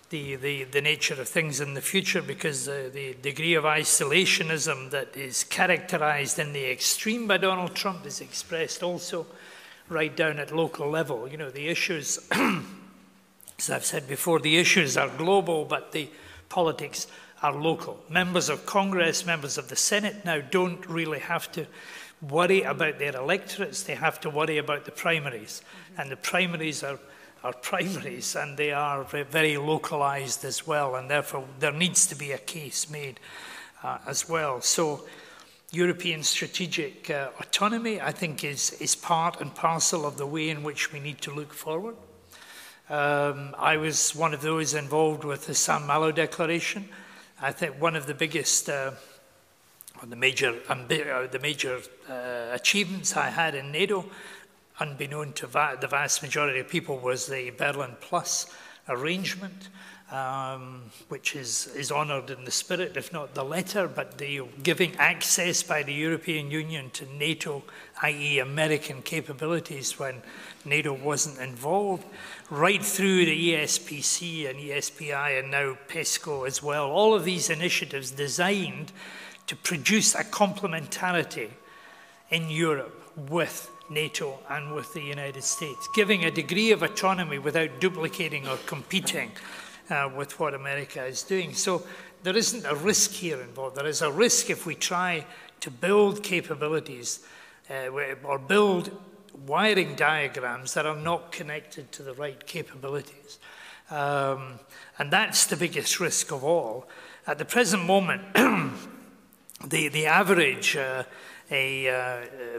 the nature of things in the future, because the degree of isolationism that is characterized in the extreme by Donald Trump is expressed also right down at local level. You know, the issues, as I've said before, the issues are global, but the politics are local. Members of Congress, members of the Senate now don't really have to worry about their electorates. They have to worry about the primaries. And the primaries are primaries, and they are very localized as well. And therefore, there needs to be a case made as well. So European strategic autonomy, I think, is part and parcel of the way in which we need to look forward. I was one of those involved with the San Malo Declaration. I think one of the biggest, the major achievements I had in NATO, unbeknown to the vast majority of people, was the Berlin Plus arrangement, which is honoured in the spirit, if not the letter, but the giving access by the European Union to NATO, i.e. American capabilities when NATO wasn't involved, right through the ESPC and ESPI and now PESCO as well. All of these initiatives designed to produce a complementarity in Europe with NATO and with the United States, giving a degree of autonomy without duplicating or competing with what America is doing. So there isn't a risk here involved. There is a risk if we try to build capabilities or build wiring diagrams that are not connected to the right capabilities. And that's the biggest risk of all. At the present moment, the average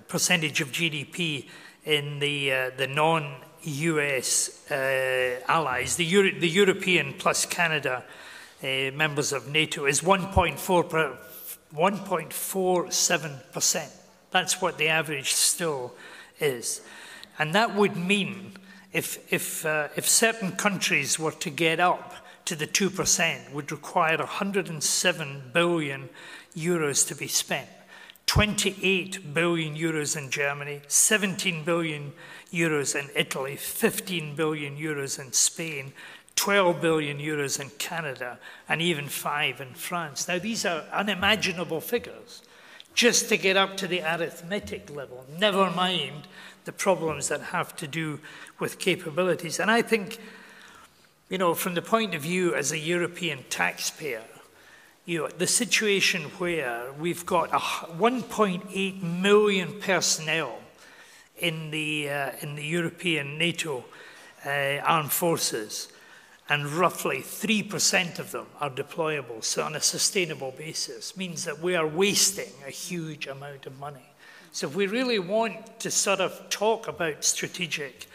percentage of GDP in the non-US allies, the European plus Canada members of NATO, is 1.47%. That's what the average still is. And that would mean if certain countries were to get up to the 2%, would require 107 billion euros to be spent. 28 billion euros in Germany, 17 billion euros in Italy, 15 billion euros in Spain, 12 billion euros in Canada, and even 5 in France. Now, these are unimaginable figures just to get up to the arithmetic level, never mind the problems that have to do with capabilities. And I think, you know, from the point of view as a European taxpayer, you know, the situation where we've got 1.8 million personnel in the European NATO armed forces, and roughly 3% of them are deployable, so on a sustainable basis, means that we are wasting a huge amount of money. So if we really want to sort of talk about strategic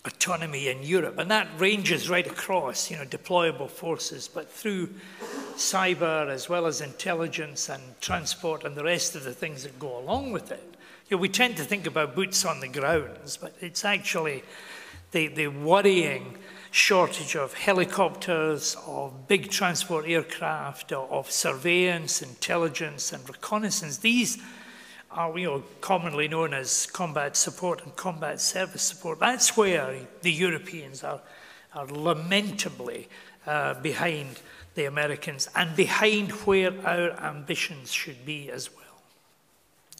autonomy in Europe, and that ranges right across, you know, deployable forces, but through cyber as well as intelligence and transport and the rest of the things that go along with it. You know, we tend to think about boots on the grounds, but it's actually the worrying shortage of helicopters, of big transport aircraft, of surveillance, intelligence, and reconnaissance. These are, you know, commonly known as combat support and combat service support. That's where the Europeans are lamentably behind the Americans and behind where our ambitions should be as well.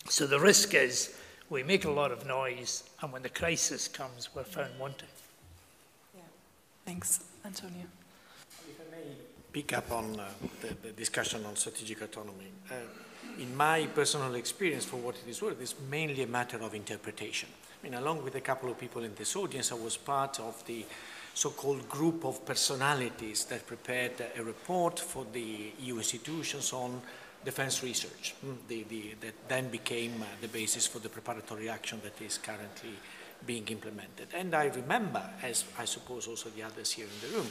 So the risk is we make a lot of noise, and when the crisis comes, we're found wanting. Yeah. Thanks, Antonio. If I may pick up on the discussion on strategic autonomy. In my personal experience, for what it is worth, it's mainly a matter of interpretation. I mean, along with a couple of people in this audience, I was part of the so-called group of personalities that prepared a report for the EU institutions on defense research, that then became the basis for the preparatory action that is currently being implemented. And I remember, as I suppose also the others here in the room,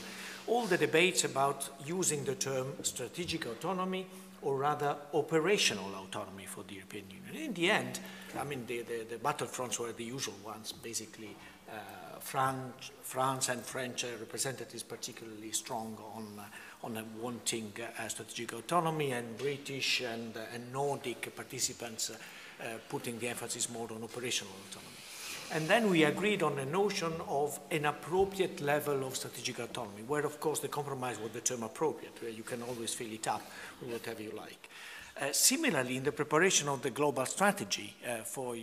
all the debates about using the term strategic autonomy or rather operational autonomy for the European Union. In the end, I mean, the battlefronts were the usual ones, basically France and French representatives particularly strong on wanting strategic autonomy, and British and Nordic participants putting the emphasis more on operational autonomy. And then we agreed on a notion of an appropriate level of strategic autonomy, where of course the compromise was the term appropriate, where you can always fill it up with whatever you like. Similarly, in the preparation of the global strategy for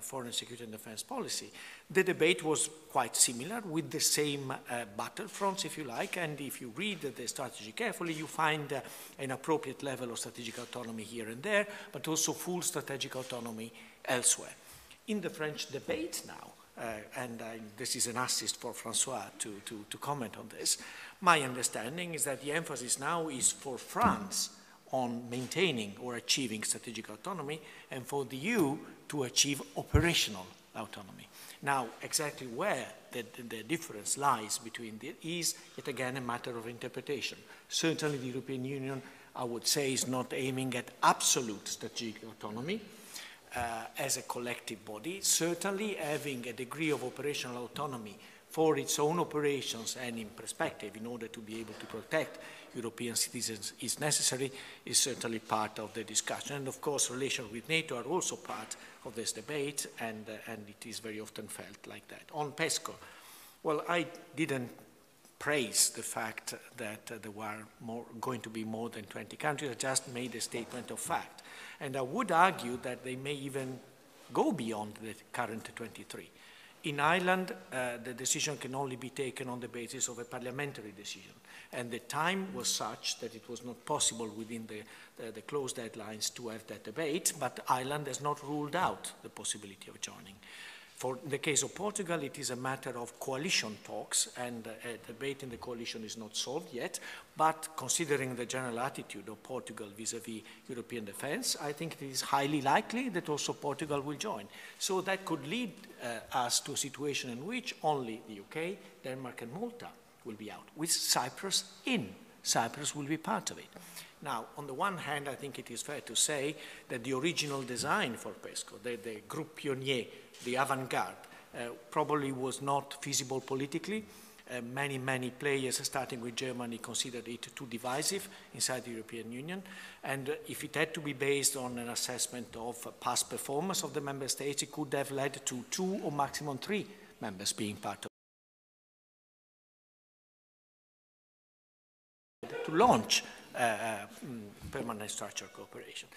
foreign security and defense policy, the debate was quite similar, with the same battlefronts, if you like, and if you read the strategy carefully, you find an appropriate level of strategic autonomy here and there, but also full strategic autonomy elsewhere. In the French debate now, and this is an assist for François to comment on this, my understanding is that the emphasis now is for France on maintaining or achieving strategic autonomy, and for the EU to achieve operational autonomy. Now, exactly where the difference lies between is, yet again, a matter of interpretation. Certainly the European Union, I would say, is not aiming at absolute strategic autonomy as a collective body. Certainly having a degree of operational autonomy for its own operations and in perspective, in order to be able to protect European citizens is necessary, is certainly part of the discussion. And of course, relations with NATO are also part of this debate, and it is very often felt like that. On PESCO, well, I didn't praise the fact that there were going to be more than 20 countries. I just made a statement of fact. And I would argue that they may even go beyond the current 23. In Ireland, the decision can only be taken on the basis of a parliamentary decision. And the time was such that it was not possible within the closed deadlines to have that debate, but Ireland has not ruled out the possibility of joining. For the case of Portugal, it is a matter of coalition talks, and a debate in the coalition is not solved yet, but considering the general attitude of Portugal vis-à-vis European defense, I think it is highly likely that also Portugal will join. So that could lead us to a situation in which only the UK, Denmark and Malta will be out, with Cyprus in. Cyprus will be part of it. Now, on the one hand, I think it is fair to say that the original design for PESCO, the groupe pionnier, the avant-garde, probably was not feasible politically. Many players, starting with Germany, considered it too divisive inside the European Union. And if it had to be based on an assessment of past performance of the member states, it could have led to 2 or maximum 3 members being part of it. To launch permanent structural cooperation.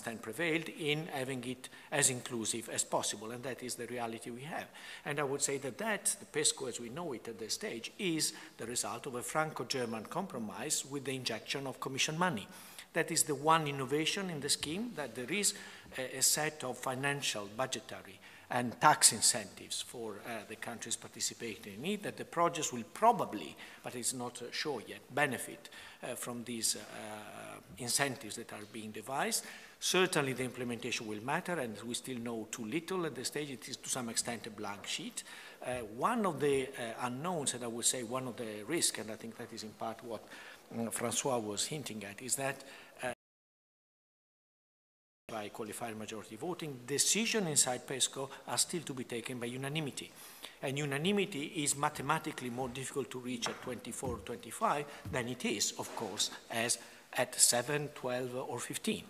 And prevailed in having it as inclusive as possible, and that is the reality we have. And I would say that the PESCO as we know it at this stage is the result of a Franco-German compromise with the injection of Commission money. That is the one innovation in the scheme, that there is a set of financial, budgetary and tax incentives for the countries participating in it, that the projects will probably, but it's not sure yet, benefit from these incentives that are being devised. Certainly the implementation will matter, and we still know too little at this stage. It is to some extent a blank sheet. One of the unknowns, and I would say one of the risks, and I think that is in part what François was hinting at, is that by qualified majority voting, decisions inside PESCO are still to be taken by unanimity. And unanimity is mathematically more difficult to reach at 24 or 25 than it is, of course, as at 7, 12, or 15.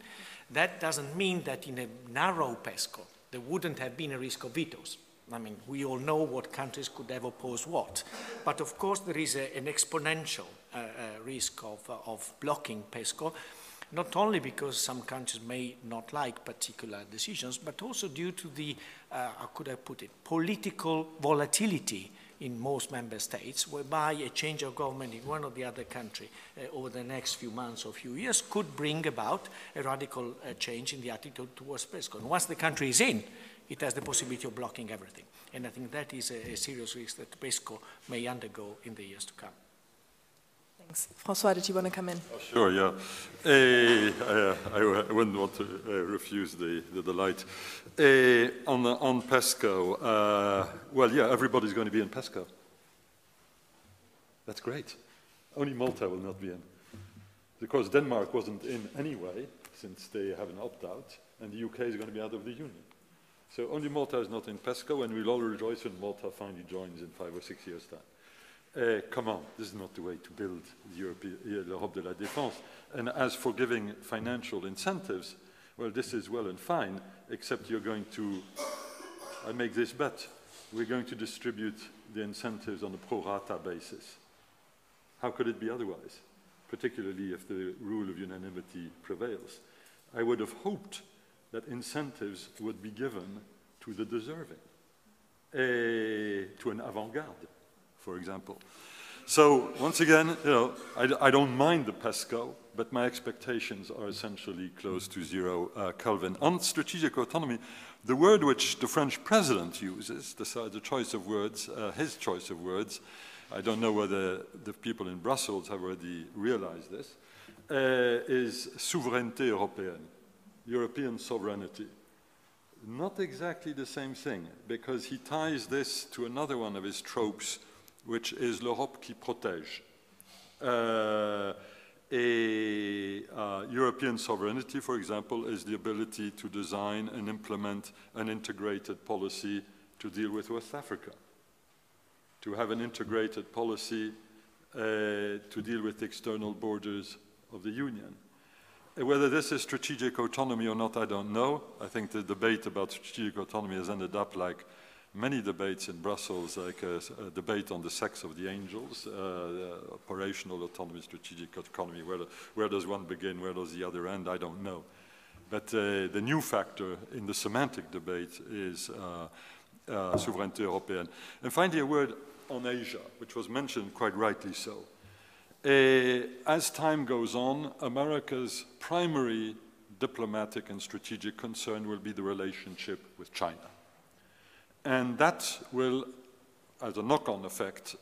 That doesn't mean that in a narrow PESCO, there wouldn't have been a risk of vetoes. I mean, we all know what countries could have opposed what. But of course, there is an exponential risk of blocking PESCO, not only because some countries may not like particular decisions, but also due to the, how could I put it, political volatility in most member states, whereby a change of government in one or the other country over the next few months or few years could bring about a radical change in the attitude towards PESCO. And once the country is in, it has the possibility of blocking everything. And I think that is a serious risk that PESCO may undergo in the years to come. Thanks. François, did you want to come in? Oh, sure, yeah. I wouldn't want to refuse the delight. On PESCO, well, yeah, everybody's going to be in PESCO. That's great. Only Malta will not be in. Because Denmark wasn't in anyway, since they have an opt-out, and the UK is going to be out of the Union. So only Malta is not in PESCO, and we'll all rejoice when Malta finally joins in 5 or 6 years' time. Come on, this is not the way to build l'Europe de la Défense. And as for giving financial incentives, well, this is well and fine, except you're going to, I make this bet, we're going to distribute the incentives on a pro rata basis. How could it be otherwise, particularly if the rule of unanimity prevails? I would have hoped that incentives would be given to the deserving, to an avant-garde, for example. So once again, you know, I don't mind the PESCO, but my expectations are essentially close to zero Kelvin. On strategic autonomy, the word which the French president uses, the choice of words, his choice of words, I don't know whether the people in Brussels have already realized this, is souveraineté européenne, European sovereignty. Not exactly the same thing, because he ties this to another one of his tropes, which is l'Europe qui protège. European sovereignty, for example, is the ability to design and implement an integrated policy to deal with West Africa, to have an integrated policy to deal with the external borders of the Union. Whether this is strategic autonomy or not, I don't know. I think the debate about strategic autonomy has ended up like many debates in Brussels, like a debate on the sex of the angels, operational autonomy, strategic autonomy. Where does one begin? Where does the other end? I don't know. But the new factor in the semantic debate is souveraineté européenne. And finally, a word on Asia, which was mentioned quite rightly so. As time goes on, America's primary diplomatic and strategic concern will be the relationship with China. And that will, as a knock-on effect,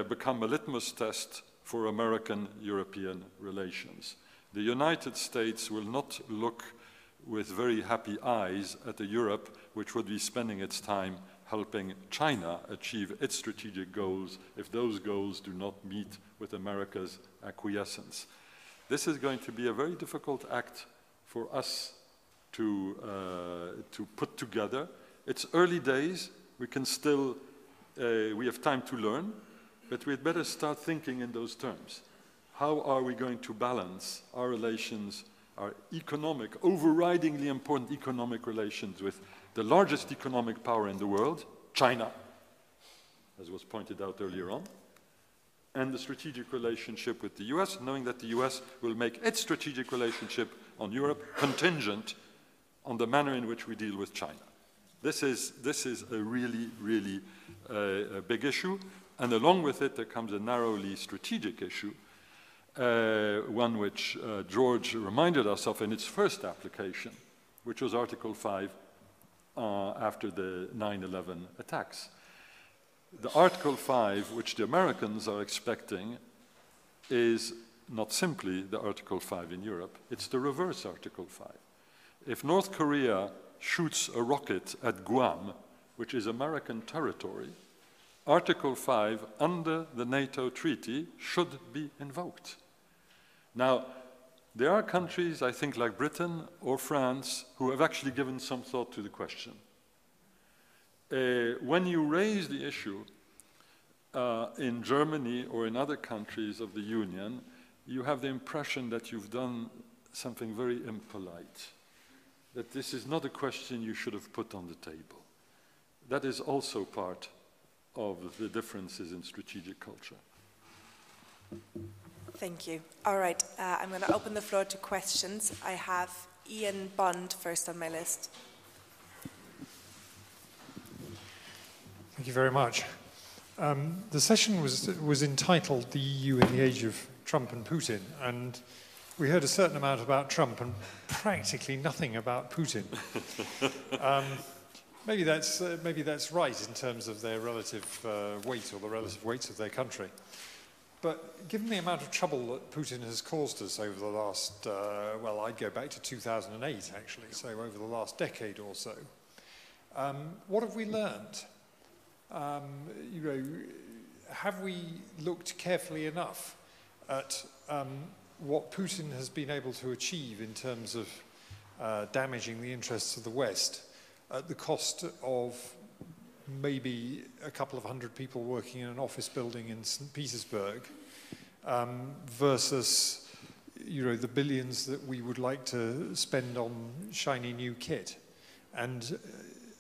become a litmus test for American-European relations. The United States will not look with very happy eyes at a Europe which would be spending its time helping China achieve its strategic goals if those goals do not meet with America's acquiescence. This is going to be a very difficult act for us to put together. It's early days. We can still, we have time to learn, but we'd better start thinking in those terms. How are we going to balance our relations, our economic, overridingly important economic relations with the largest economic power in the world, China, as was pointed out earlier on, and the strategic relationship with the US, knowing that the US will make its strategic relationship on Europe contingent on the manner in which we deal with China. This is a really, really a big issue, and along with it there comes a narrowly strategic issue, one which George reminded us of in its first application, which was Article 5 after the 9/11 attacks. The Article 5, which the Americans are expecting, is not simply the Article 5 in Europe, it's the reverse Article 5. If North Korea shoots a rocket at Guam, which is American territory, Article 5 under the NATO treaty should be invoked. Now, there are countries, I think, like Britain or France, who have actually given some thought to the question. When you raise the issue in Germany or in other countries of the Union, you have the impression that you've done something very impolite, that this is not a question you should have put on the table. That is also part of the differences in strategic culture. Thank you. All right, I'm going to open the floor to questions. I have Ian Bond first on my list. Thank you very much. The session was entitled "The EU in the Age of Trump and Putin," and we heard a certain amount about Trump and practically nothing about Putin. Maybe that's right in terms of their relative weight or the relative weights of their country. But given the amount of trouble that Putin has caused us over the last, well, I'd go back to 2008 actually, so over the last decade or so, what have we learned? You know, have we looked carefully enough at what Putin has been able to achieve in terms of damaging the interests of the West? at the cost of maybe a couple of hundred people working in an office building in St. Petersburg, versus the billions that we would like to spend on shiny new kit? And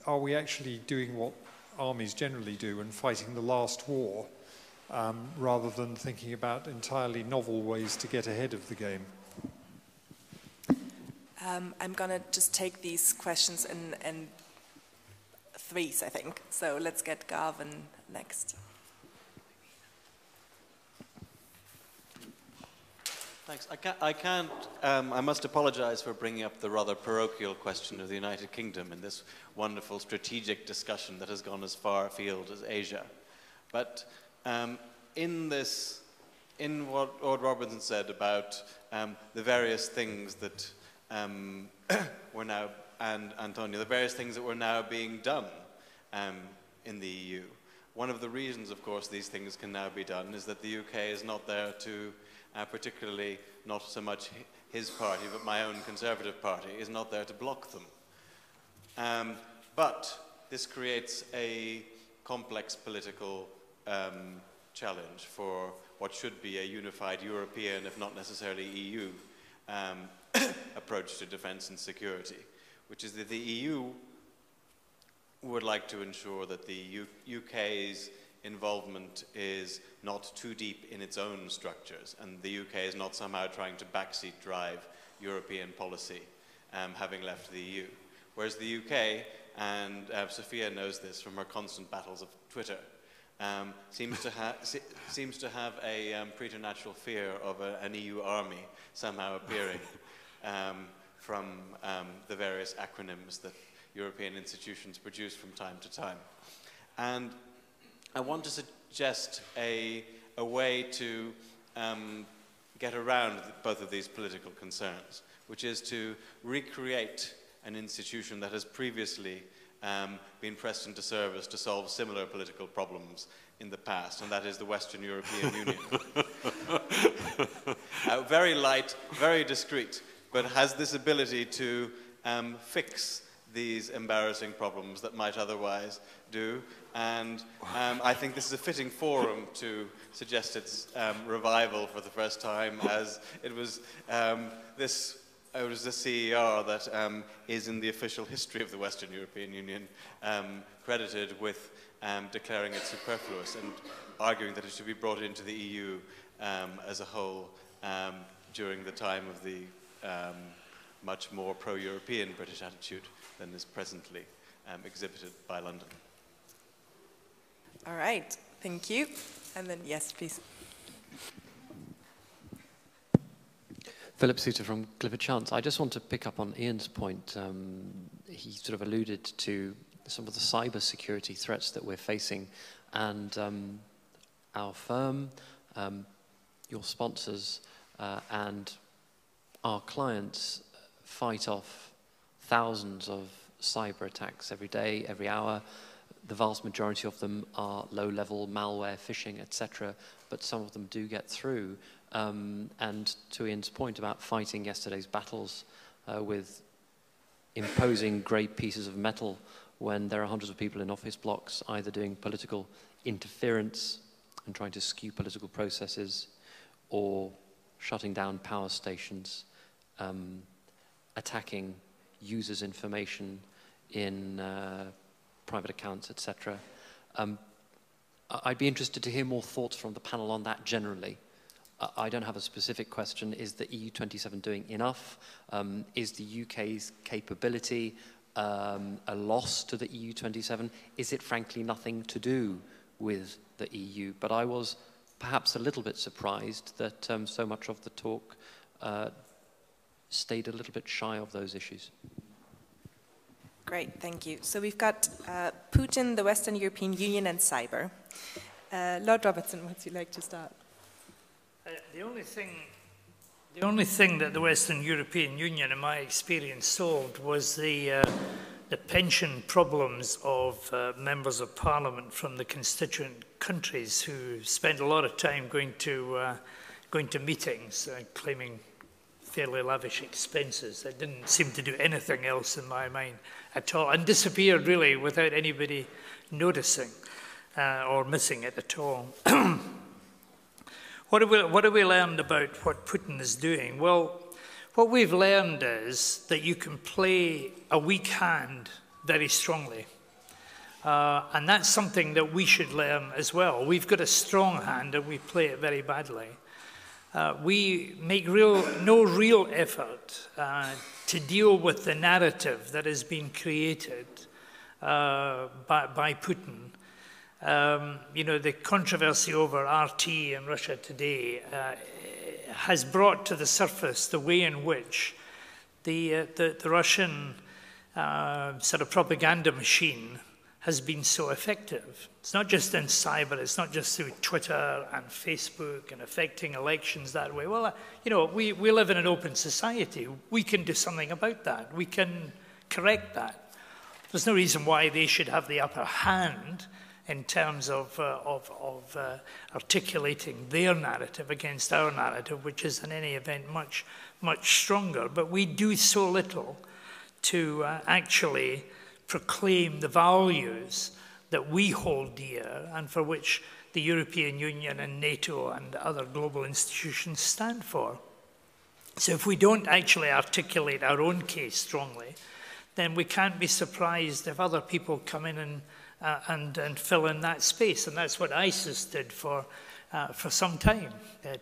are we actually doing what armies generally do and fighting the last war, rather than thinking about entirely novel ways to get ahead of the game? I'm going to just take these questions in threes, I think. So let's get Garvin next. Thanks. I must apologize for bringing up the rather parochial question of the United Kingdom in this wonderful strategic discussion that has gone as far afield as Asia. But in what Lord Robertson said about the various things that were now, and Antonio, the various things that were now being done in the EU. One of the reasons, of course, these things can now be done is that the UK is not there to, particularly not so much his party, but my own Conservative Party, is not there to block them. But this creates a complex political challenge for what should be a unified European, if not necessarily EU, approach to defense and security, which is that the EU would like to ensure that the UK's involvement is not too deep in its own structures, and the UK is not somehow trying to backseat drive European policy, having left the EU. Whereas the UK, and Sophia knows this from her constant battles of Twitter, seems to have a preternatural fear of an EU army somehow appearing from the various acronyms that European institutions produce from time to time. And I want to suggest a way to get around both of these political concerns, which is to recreate an institution that has previously been pressed into service to solve similar political problems in the past, and that is the Western European Union. Very light, very discreet, but has this ability to fix these embarrassing problems that might otherwise do. And I think this is a fitting forum to suggest its revival for the first time, as it was the CER that is in the official history of the Western European Union credited with declaring it superfluous and arguing that it should be brought into the EU as a whole during the time of the much more pro-European British attitude than is presently exhibited by London. All right, thank you. And then, yes, please. Philip Souter from Clifford Chance. I just want to pick up on Ian's point. He sort of alluded to some of the cyber security threats that we're facing, and our firm, your sponsors, and our clients fight off thousands of cyber attacks every day, every hour. The vast majority of them are low-level malware, phishing, etc., but some of them do get through. And to Ian's point about fighting yesterday's battles with imposing great pieces of metal when there are hundreds of people in office blocks either doing political interference and trying to skew political processes, or shutting down power stations, attacking users' information in private accounts, etc. I'd be interested to hear more thoughts from the panel on that generally. I don't have a specific question. Is the EU27 doing enough? Is the UK's capability a loss to the EU27? Is it frankly nothing to do with the EU? But I was perhaps a little bit surprised that so much of the talk stayed a little bit shy of those issues. Great, thank you. So we've got Putin, the Western European Union, and cyber. Lord Robertson, would you like to start? The only thing that the Western European Union, in my experience, solved was the pension problems of members of Parliament from the constituent countries who spent a lot of time going to meetings, claiming fairly lavish expenses that didn't seem to do anything else in my mind at all, and disappeared really without anybody noticing or missing it at all. What have we learned about what Putin is doing? Well, what we've learned is that you can play a weak hand very strongly. And that's something that we should learn as well. We've got a strong hand and we play it very badly. We make no real effort to deal with the narrative that has been created by Putin. You know, the controversy over RT in Russia today has brought to the surface the way in which the Russian sort of propaganda machine has been so effective. It's not just in cyber, it's not just through Twitter and Facebook and affecting elections that way. Well, you know, we live in an open society. We can do something about that. We can correct that. There's no reason why they should have the upper hand in terms of articulating their narrative against our narrative, which is in any event much stronger. But we do so little to actually proclaim the values that we hold dear and for which the European Union and NATO and other global institutions stand for. So if we don't actually articulate our own case strongly, then we can't be surprised if other people come in and fill in that space. And that's what ISIS did for some time,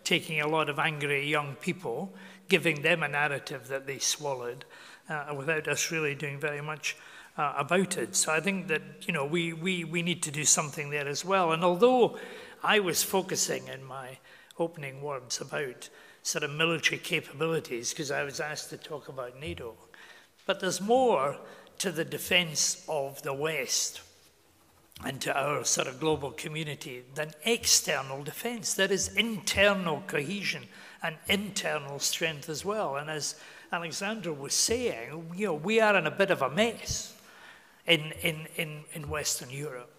taking a lot of angry young people, giving them a narrative that they swallowed without us really doing very much about it. So I think that, you know, we need to do something there as well. And although I was focusing in my opening words about sort of military capabilities, because I was asked to talk about NATO, but there's more to the defense of the West and to our sort of global community than external defense. There is internal cohesion and internal strength as well. And as Alexandra was saying, you know, we are in a bit of a mess in Western Europe.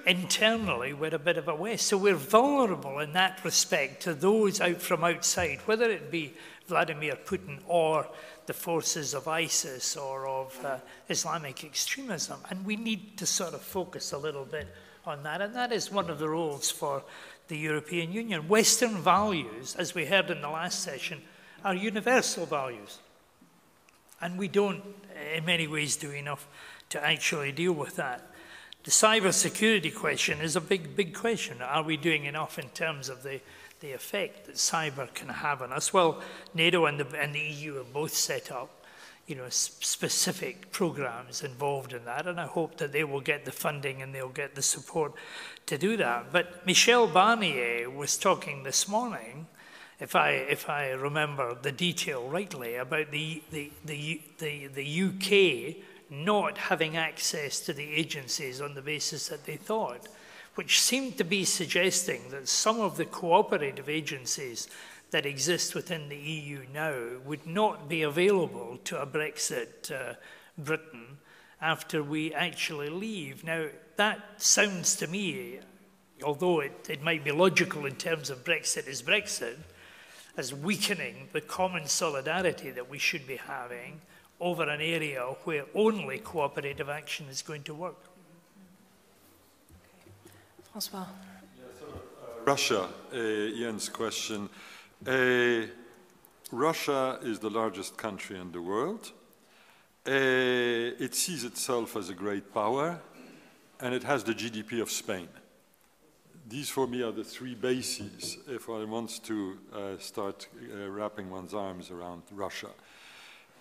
Internally, we're a bit of a mess. So we're vulnerable in that respect to those out from outside, whether it be Vladimir Putin or the forces of ISIS or of Islamic extremism. And we need to sort of focus a little bit on that. And that is one of the roles for the European Union. Western values, as we heard in the last session, are universal values. And we don't, in many ways, do enough to actually deal with that. The cybersecurity question is a big question. Are we doing enough in terms of the effect that cyber can have on us? Well, NATO and the EU have both set up, you know, specific programs involved in that, and I hope that they will get the funding and they'll get the support to do that. But Michel Barnier was talking this morning, if I remember the detail rightly, about the UK not having access to the agencies on the basis that they thought, which seemed to be suggesting that some of the cooperative agencies that exist within the EU now would not be available to a Brexit Britain after we actually leave. Now, that sounds to me, although it might be logical in terms of Brexit is Brexit, as weakening the common solidarity that we should be having over an area where only cooperative action is going to work. François. Russia, Ian's question. Russia is the largest country in the world. It sees itself as a great power, and it has the GDP of Spain. These, for me, are the three bases if one wants to start wrapping one's arms around Russia.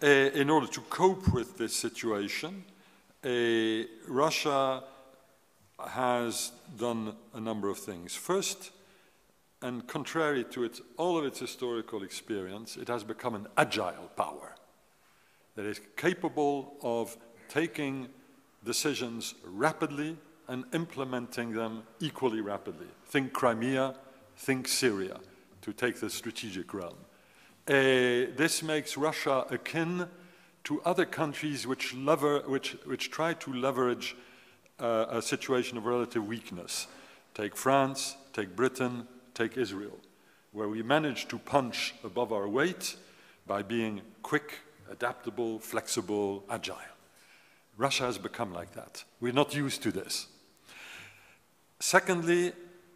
In order to cope with this situation, Russia has done a number of things. First, and contrary to all of its historical experience, it has become an agile power that is capable of taking decisions rapidly and implementing them equally rapidly. Think Crimea, think Syria, to take the strategic realm. This makes Russia akin to other countries which try to leverage a situation of relative weakness. Take France, take Britain, take Israel, where we manage to punch above our weight, by being quick, adaptable, flexible, agile. Russia has become like that. We're not used to this. Secondly,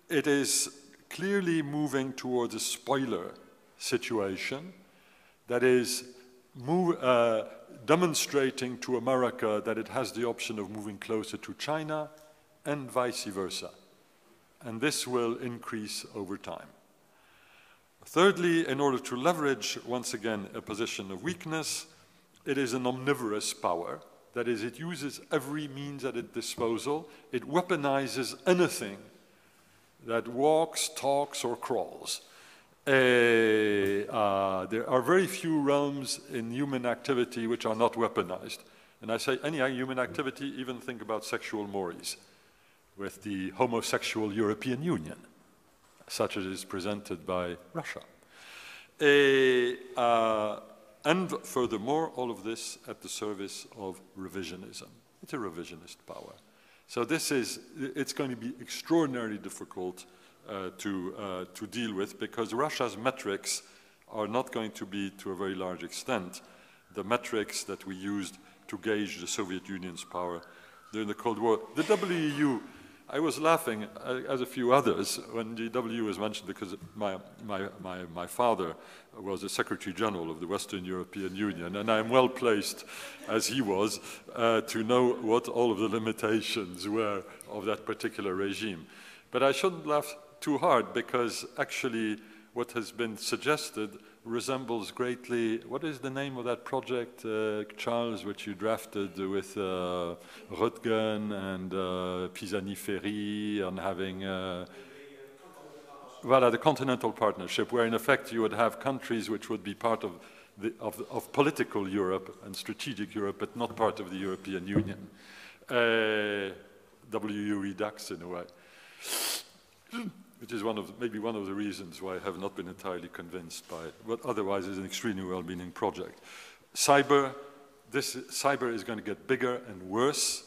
it is clearly moving towards a spoiler situation that is demonstrating to America that it has the option of moving closer to China and vice versa. And this will increase over time. Thirdly, in order to leverage, once again, a position of weakness, it is an omnivorous power. That is, it uses every means at its disposal. It weaponizes anything that walks, talks, or crawls. There are very few realms in human activity which are not weaponized. And I say any human activity, even think about sexual mores with the homosexual European Union, such as is presented by Russia. And furthermore, all of this at the service of revisionism. It's a revisionist power. So it's going to be extraordinarily difficult to deal with, because Russia's metrics are not going to be, to a very large extent, the metrics that we used to gauge the Soviet Union's power during the Cold War. The WEU, I was laughing, as a few others, when the WEU was mentioned, because my father was the Secretary General of the Western European Union, and I'm well placed, as he was, to know what all of the limitations were of that particular regime. But I shouldn't laugh too hard, because actually what has been suggested resembles greatly, what is the name of that project, Charles, which you drafted with Röttgen and Pisani-Ferry on having, voilà, the Continental Partnership, where in effect you would have countries which would be part of political Europe and strategic Europe, but not part of the European Union. WEU redux in a way. Which is maybe one of the reasons why I have not been entirely convinced by what otherwise is an extremely well-meaning project. Cyber is going to get bigger and worse.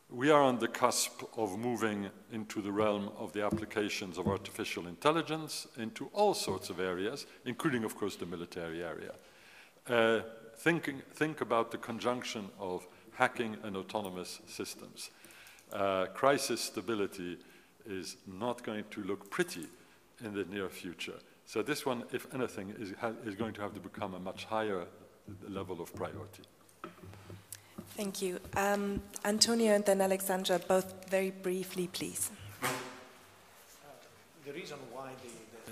We are on the cusp of moving into the realm of the applications of artificial intelligence into all sorts of areas, including, of course, the military area. Think about the conjunction of hacking and autonomous systems. Crisis stability is not going to look pretty in the near future. So this one, if anything, is going to have to become a much higher level of priority. Thank you. Antonio and then Alexandra, both very briefly, please. The reason why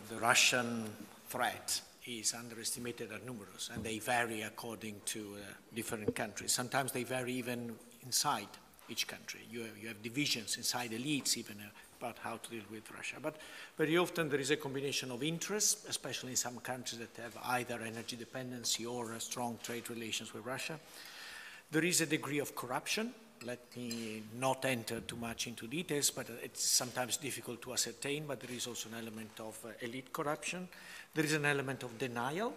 the Russian threat is underestimated are numerous, and they vary according to different countries. Sometimes they vary even inside each country. You have divisions inside elites even about how to deal with Russia. But very often there is a combination of interests, especially in some countries that have either energy dependency or strong trade relations with Russia. There is a degree of corruption. Let me not enter too much into details, but it's sometimes difficult to ascertain, but there is also an element of elite corruption. There is an element of denial.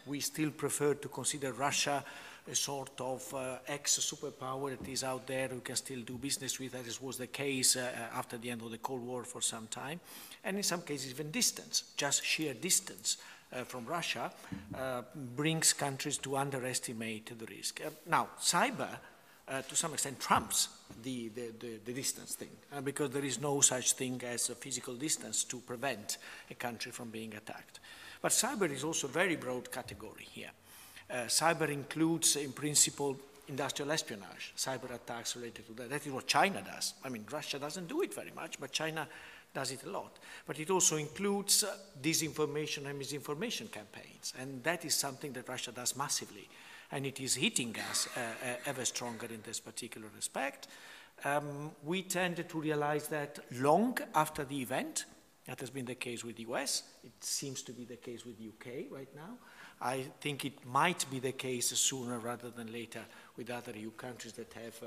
We still prefer to consider Russia a sort of ex-superpower that is out there who can still do business with, as was the case after the end of the Cold War for some time. And in some cases even distance, just sheer distance from Russia brings countries to underestimate the risk. Now, cyber, to some extent, trumps the distance thing, because there is no such thing as a physical distance to prevent a country from being attacked. But cyber is also a very broad category here. Cyber includes, in principle, industrial espionage, cyber attacks related to that. That is what China does. I mean, Russia doesn't do it very much, but China does it a lot. But it also includes disinformation and misinformation campaigns, and that is something that Russia does massively, and it is hitting us ever stronger in this particular respect. We tend to realize that long after the event. That has been the case with the US. It seems to be the case with the UK right now. I think it might be the case sooner rather than later with other EU countries that have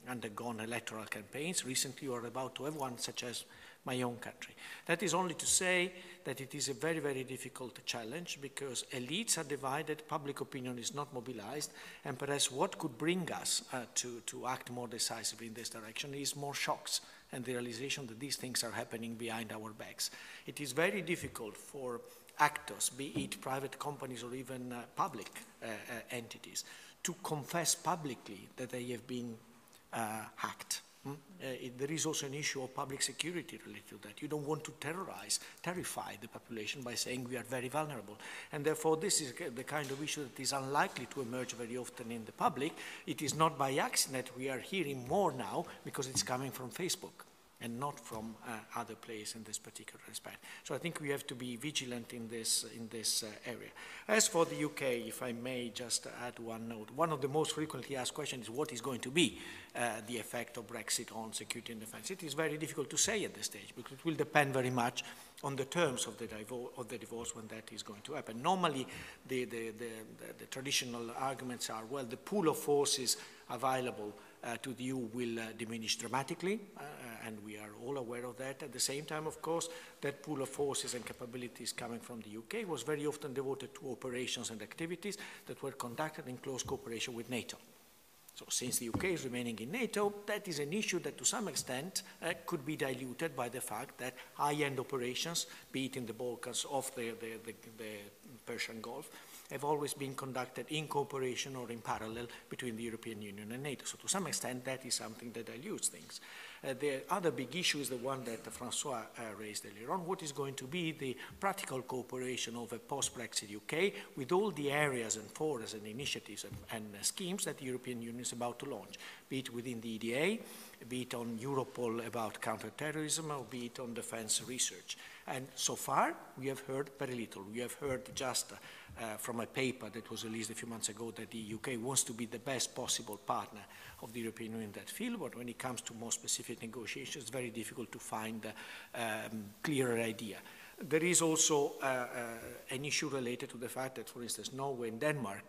undergone electoral campaigns. Recently, we are about to have one, such as my own country. That is only to say that it is a very, very difficult challenge, because elites are divided, public opinion is not mobilized, and perhaps what could bring us to act more decisively in this direction is more shocks and the realization that these things are happening behind our backs. It is very difficult for actors, be it private companies or even public entities, to confess publicly that they have been hacked. There is also an issue of public security related to that. You don't want to terrify the population by saying we are very vulnerable. And therefore, this is the kind of issue that is unlikely to emerge very often in the public. It is not by accident we are hearing more now because it's coming from Facebook and not from other places in this particular respect. So I think we have to be vigilant in this area. As for the UK, if I may just add one note, one of the most frequently asked questions is what is going to be the effect of Brexit on security and defence. It is very difficult to say at this stage because it will depend very much on the terms of the divorce when that is going to happen. Normally, the traditional arguments are, well, the pool of forces available to the EU will diminish dramatically, and we are all aware of that. At the same time, of course, that pool of forces and capabilities coming from the UK was very often devoted to operations and activities that were conducted in close cooperation with NATO. So since the UK is remaining in NATO, that is an issue that to some extent could be diluted by the fact that high-end operations, be it in the Balkans or the Persian Gulf, have always been conducted in cooperation or in parallel between the European Union and NATO. So to some extent, that is something that dilutes things. The other big issue is the one that François raised earlier on. What is going to be the practical cooperation of a post-Brexit UK with all the areas and forums and initiatives and schemes that the European Union is about to launch, be it within the EDA, be it on Europol about counterterrorism, or be it on defense research. And so far, we have heard very little. We have heard just from a paper that was released a few months ago that the UK wants to be the best possible partner of the European Union in that field, but when it comes to more specific negotiations, it's very difficult to find a clearer idea. There is also an issue related to the fact that, for instance, Norway and Denmark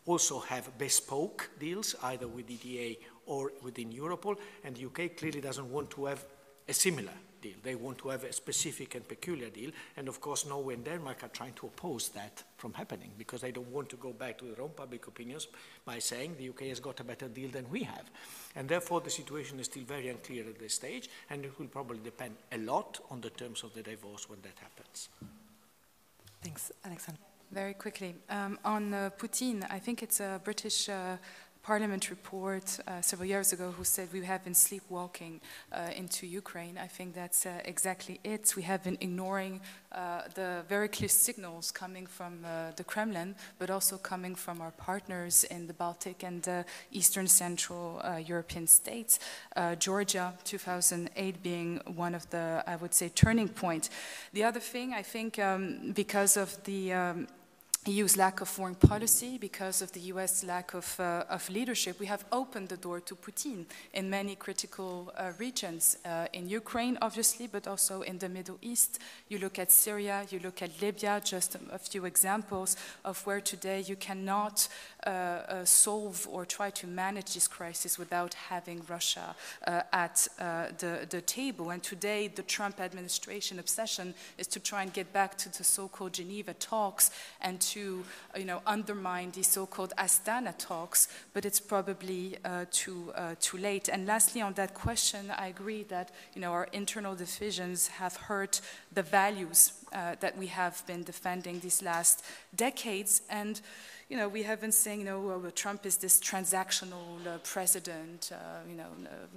also have bespoke deals, either with EDA or within Europol, and the UK clearly doesn't want to have a similar deal. They want to have a specific and peculiar deal, and of course Norway and Denmark are trying to oppose that from happening because they don't want to go back to their own public opinions by saying the UK has got a better deal than we have. And therefore the situation is still very unclear at this stage, and it will probably depend a lot on the terms of the divorce when that happens. Thanks, Alexandra. Very quickly, on Putin, I think it's a British Parliament report several years ago who said we have been sleepwalking into Ukraine. I think that's exactly it. We have been ignoring the very clear signals coming from the Kremlin, but also coming from our partners in the Baltic and Eastern Central European states. Georgia, 2008 being one of the, I would say, turning point. The other thing, I think, because of the EU's lack of foreign policy, because of the US lack of leadership, we have opened the door to Putin in many critical regions, in Ukraine, obviously, but also in the Middle East. You look at Syria, you look at Libya, just a few examples of where today you cannot solve or try to manage this crisis without having Russia at the table. And today, the Trump administration obsession is to try and get back to the so-called Geneva talks and to undermine the so-called Astana talks, but it's probably too late. And lastly, on that question, I agree that our internal divisions have hurt the values that we have been defending these last decades. And we have been saying, well, Trump is this transactional president,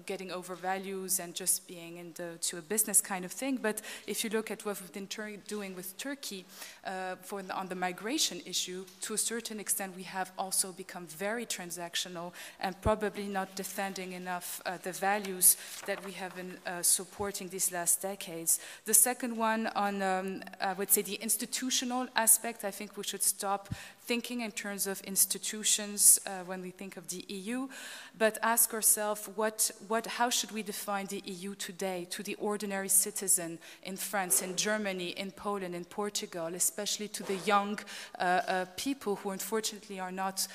getting over values and just being into a business kind of thing. But if you look at what we've been doing with Turkey on the migration issue, to a certain extent, we have also become very transactional and probably not defending enough the values that we have been supporting these last decades. The second one on, I would say, the institutional aspect, I think we should stop thinking in terms of institutions when we think of the EU, but ask ourselves how should we define the EU today to the ordinary citizen in France, in Germany, in Poland, in Portugal, especially to the young people who unfortunately are not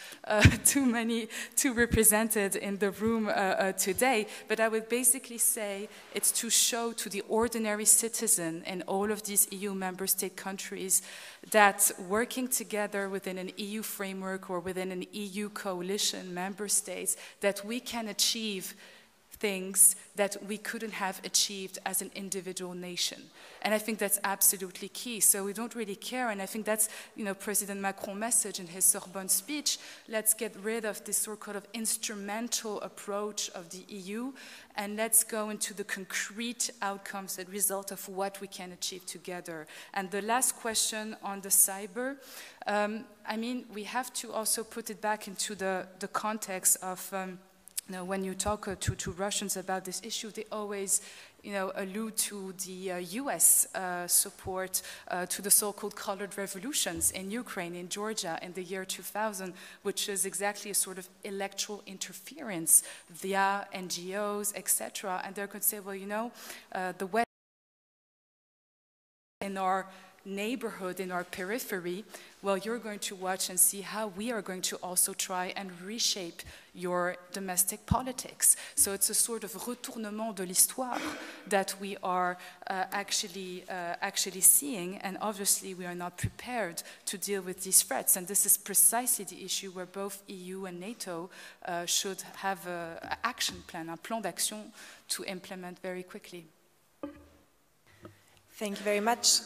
too represented in the room today. But I would basically say it's to show to the ordinary citizen in all of these EU member state countries that working together within an EU framework or within an EU coalition, member states, that we can achieve things that we couldn't have achieved as an individual nation. And I think that's absolutely key. So we don't really care, and I think that's, you know, President Macron's message in his Sorbonne speech. Let's get rid of this sort of instrumental approach of the EU, and let's go into the concrete outcomes that result of what we can achieve together. And the last question on the cyber, I mean, we have to also put it back into the context of, you know, when you talk to Russians about this issue, they always, you know, allude to the US support to the so-called colored revolutions in Ukraine, in Georgia in the year 2000, which is exactly a sort of electoral interference via NGOs, etc. And they're going to say, well, you know, the West in our neighborhood, in our periphery, well, you're going to watch and see how we are going to also try and reshape your domestic politics. So it's a sort of retournement de l'histoire that we are actually seeing, and obviously we are not prepared to deal with these threats. And this is precisely the issue where both EU and NATO should have an action plan, un plan d'action to implement very quickly. Thank you very much.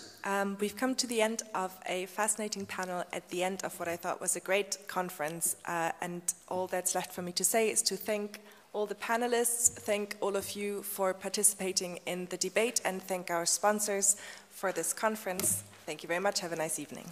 We've come to the end of a fascinating panel at the end of what I thought was a great conference, and all that's left for me to say is to thank all the panelists, thank all of you for participating in the debate, and thank our sponsors for this conference. Thank you very much. Have a nice evening.